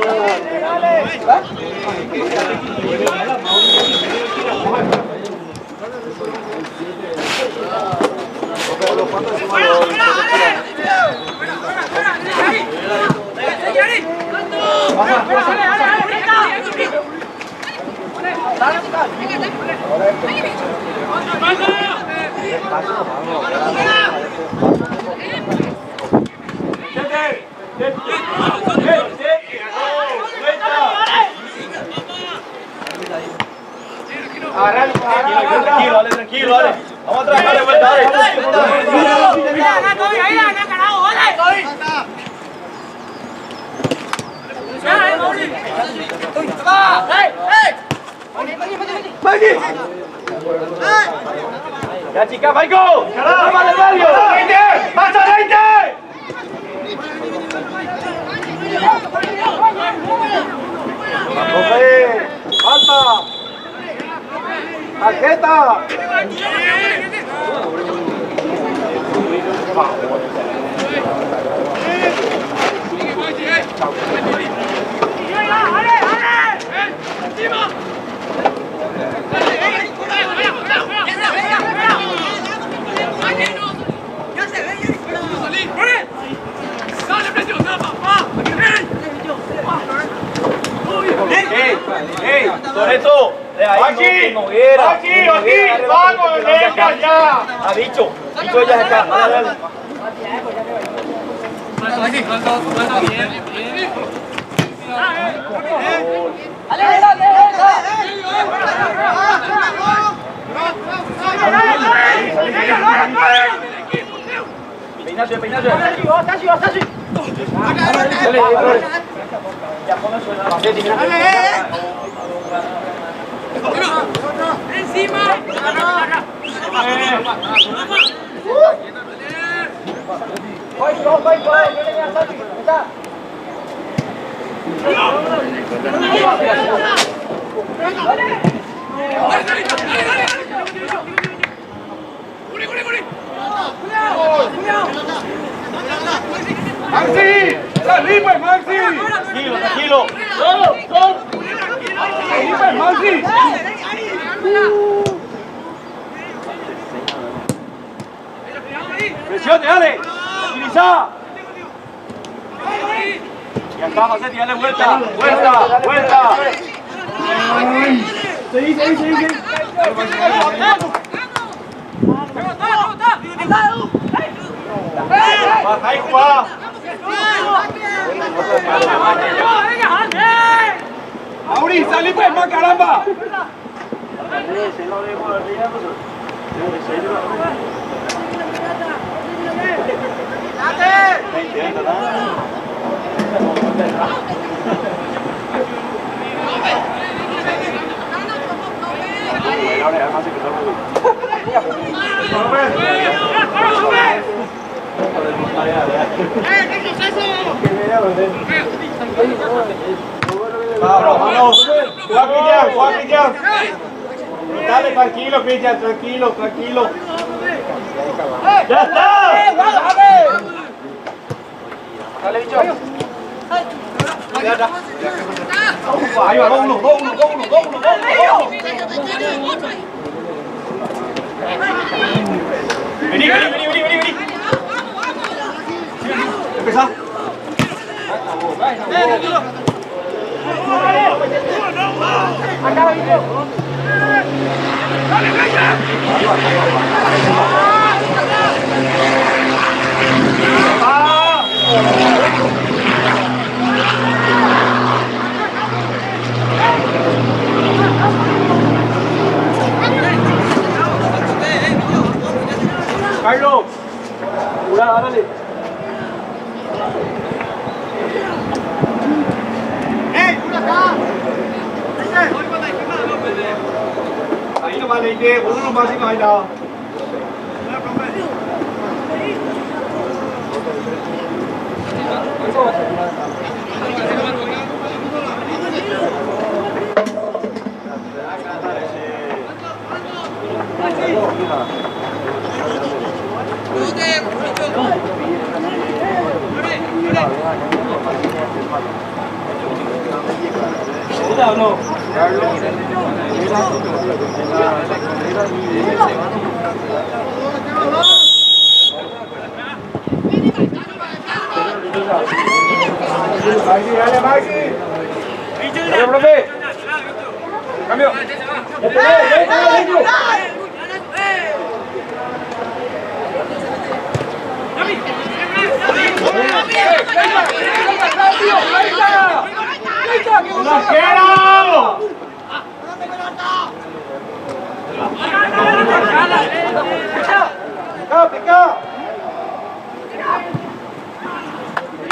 Tranquilo, dale, tranquilo, dale. Vamos a trabajar de vuelta, dale. Ya, chica, Maico. ¡Vamos al medio! ¡20! ¡Pasa 20! ¡Falta! ¡Tarjeta! ¡Ey! ¡Toreto! ¡Aquí! ¡Vamos, venga ya! ¡Ha dicho! ¡Dicho ella acá! ¡Dale, dale! Peinazo, peinazo. Ya pone su encima. ¡Maxi! ¡Salí, pues, Maxi! Tranquilo, tranquilo. ¡Salí, pues, Maxi! Presión, dale. Utiliza. Ya está, Macetti, dale vuelta. Vuelta, vuelta. Seguí. Baja ahí, jugada. ¡Mauri, salí, pues, más caramba! Vámonos. Juan Cristian. Dale, tranquilo, Cristian, tranquilo. ¡Ya está! Dale, bicho. Ahí va, 2-1. Vení. Empezá. 이제 오늘은 마신 거 아니다. Dale, Maxi. Dale, profe. Cambio.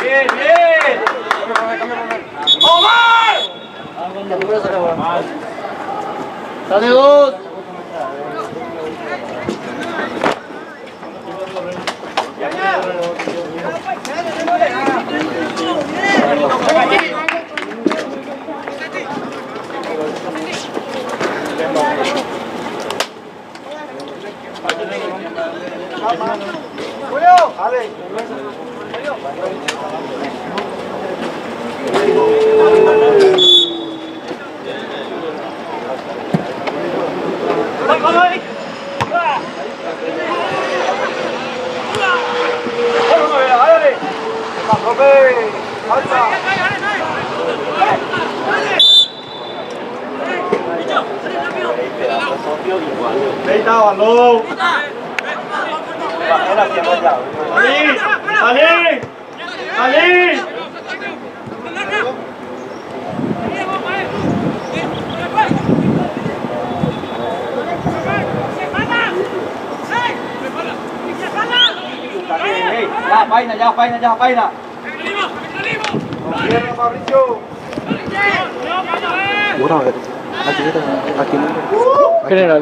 Bien, bien. ¡Omar! Dale dos. Julio, dale. Ahí está, balón. ¡Ali! ¡Ali! ¡Ali! Ya, vaina. Mierda, Mauricio. Aquí no. General.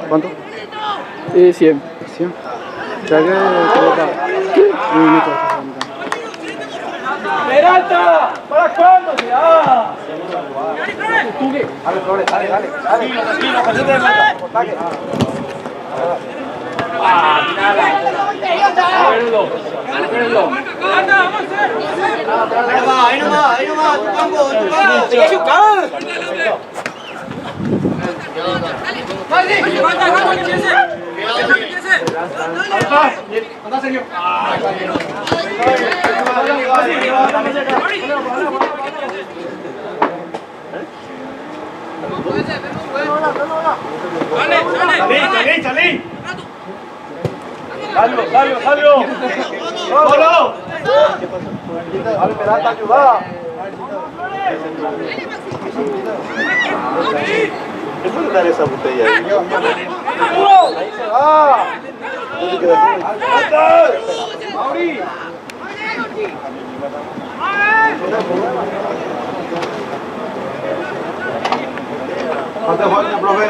¿Cuánto? 100. 100. Ya que un minuto. ¡Peralta! ¿Para cuándo? ¡Ya! Dale, Flores, dale. Tranquilo, presente de marca. Ataque. Ahí nomás, tu campo. Anda, serio. Salí. Salio. ¡Solo! Dale, Peralta, ayuda. ¿Qué puede dar esa botella ahí? Ahí se va. Mauri. ¿Cuánto, profe?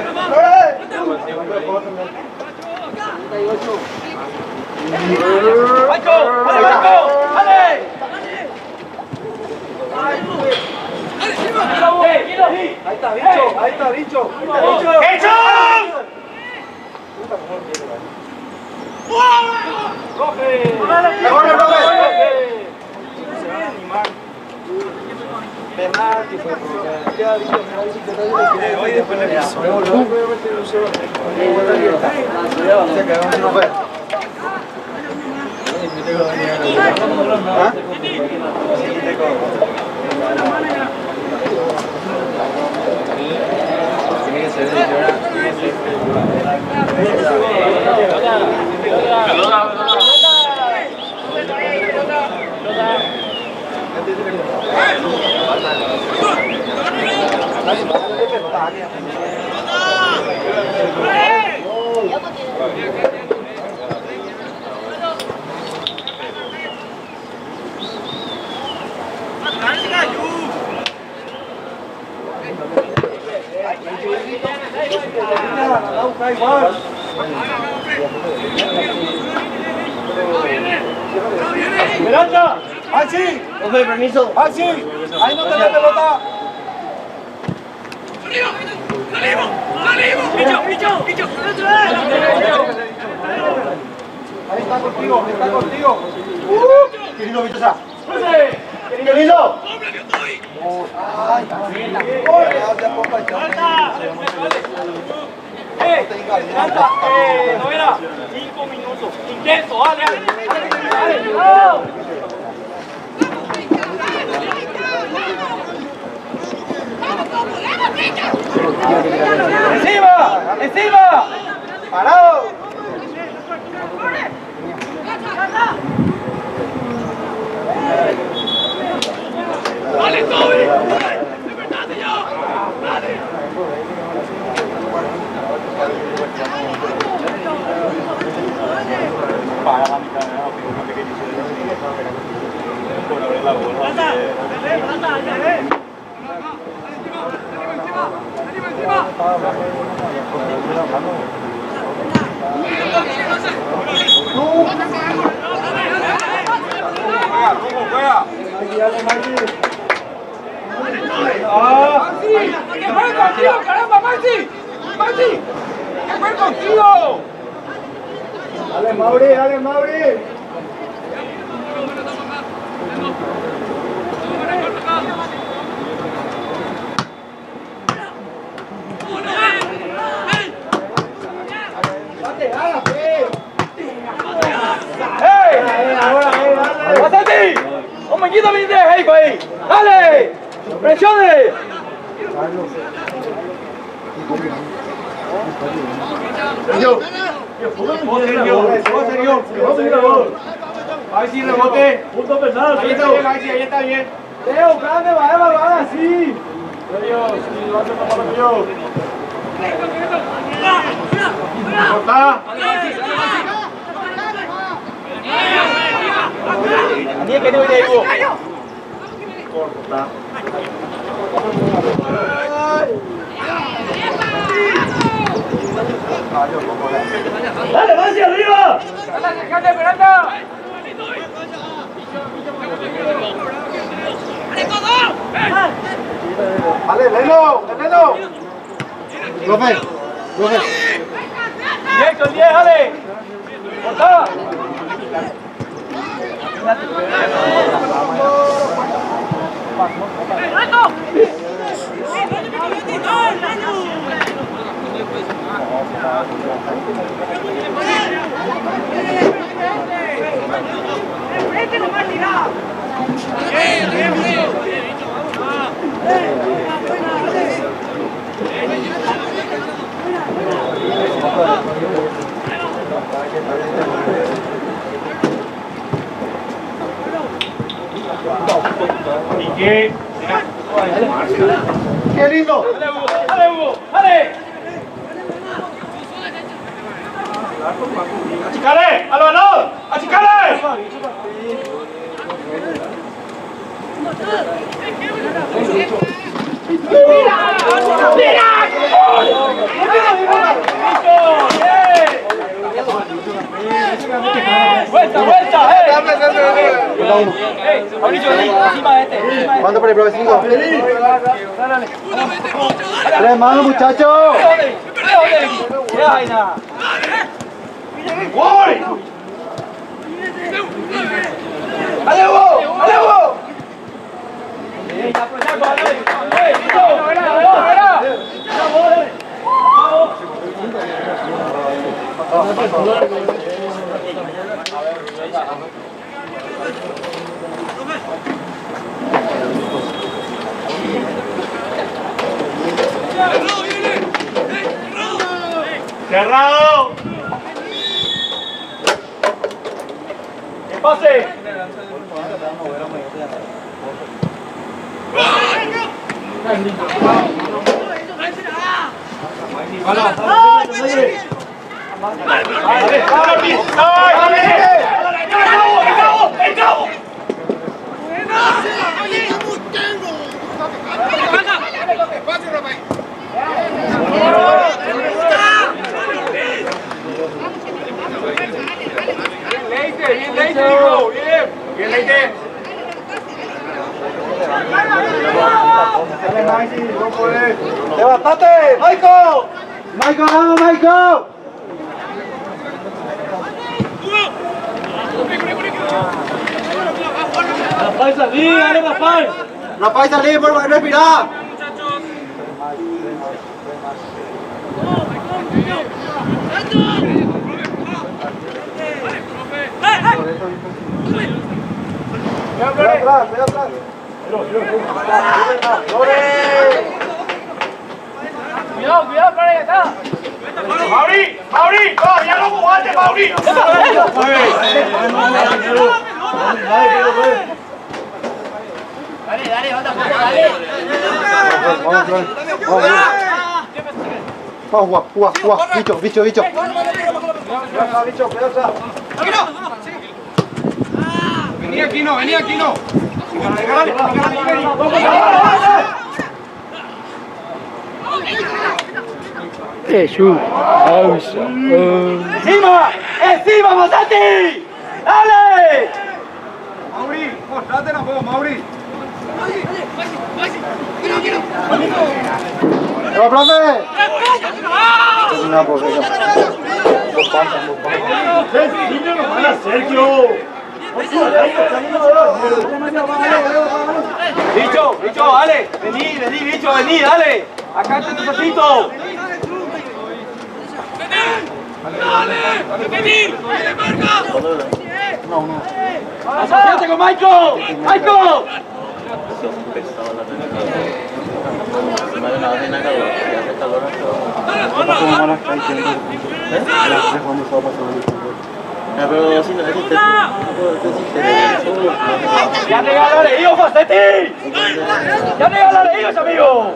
Ahí está, bicho. ¡Hecho! ¡Profe! Penalti fue hoy después le pasó. Se quedó en no fue. Esperanza, ¡Maxi! Profe, permiso. ¡Maxi! ¡Ahí no te la pelota! Ahí está contigo, está contigo. Querido Vitosa. Querido. Canta, novena, 5 minutos. Intenso, dale, dale, dale. ¡Encima! ¡Encima! ¡Parado! ¡Vale, Toby! ¡Despertate ya! ¡Dale! Para la mitad, una pequeñísima por abrir la bola. Juega. ¡Que juegue contigo, caramba, Maxi! ¡Maxi! ¡Que juegue contigo! Dale, Mauri, dale, Mauri. ¡Pásate! ¡Un poquito de Heico ahí! ¡Dale! ¡Presione! A ver si rebote. Punto pesado. Ahí está bien, ahí está bien. Teo, grande, va a evaluar así. Dios, si lo hace para yo. Corta. Ni que no viene Hugo. Corta. ¡Dale, Maxi, arriba! ¡Dale, Esperanza! Vale, Leno, Leno. Profe, profe. 10 con 10, dale. ¡Corta! ¿Qué? ¡Qué lindo! ¡Dale, Hugo! ¡Dale, Hugo! ¡Dale! ¡Achicale! ¡Al balón! ¡Achicale! ¡Vuelta, vuelta! Mauricio, encima de este. ¿Cuánto por el profe? 5. Tres manos, muchachos. ¡Qué vaina! ¡Voy! ¡Dale, Hugo! ¡Dale, Hugo! ¡Cerrado! ¡Que pase! ¡Levántate! ¡Michael! ¡Michael, vamos, Michael! Rapaz, salir, dale, rapaz. Rapaz, salir, por respirar. Cuidado atrás, cuidado atrás. Cuidado, cuidado, por ahí está. Mauri, Mauri, ya no jugaste, Mauri. Dale, dale, anda, dale. Vamos, jugar, bicho. Bicho, cuidado. Vení aquí no. Shoot. Pausa. ¡Encima, Masati! ¡Dale! Mauri, mostrate la voz, Mauri. ¡No, profe! Una porra. Sergio. Bicho, dale. Vení, bicho, vení, dale. Acá está tu ratito. ¡Asociate con Michael! ¡Michael! ¡Ya te ganó leído, Facetti! ¡Ya te ganó leído, amigo!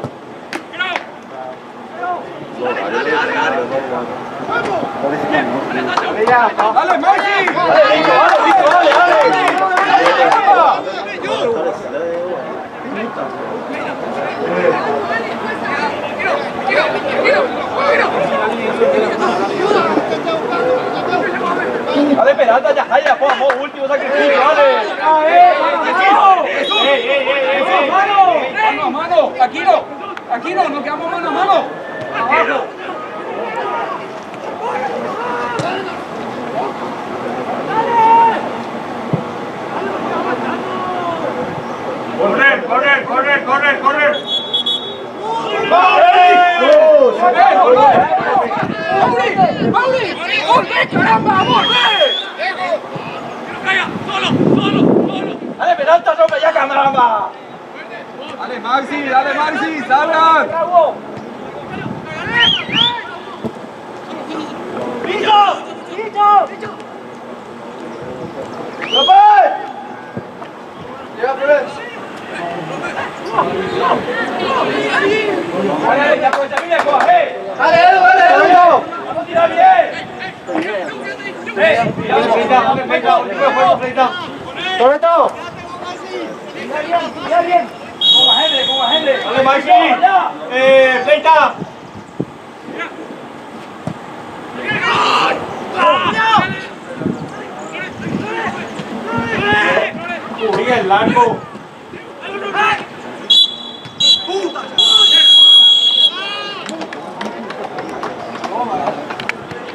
¡Dale, Maxi! ¡Dale, Nico, dale! Dale, Peralta, ya, vamos, último sacrificio, dale. ¡Mano a mano! ¡Aquí no! ¡Nos quedamos mano a mano! Abajo. ¡Correr! ¡Mauri! ¡Caramba, volvé! ¡Dale, Peralta, hombre, ya, caramba! ¡Dale, Maxi! ¡Salgan! ¡Bravo! ¡Bicho! ¡Rapaz! ¡Llega, profe! ¡Dale, ya pues, mira, coge! ¡Dale, Edu! ¡Vamos a tirar bien! ¡Correcto! ¡Tira bien! ¡Como a Henry! ¡Dale, Maxi! ¡Fleita! Miguel, largo.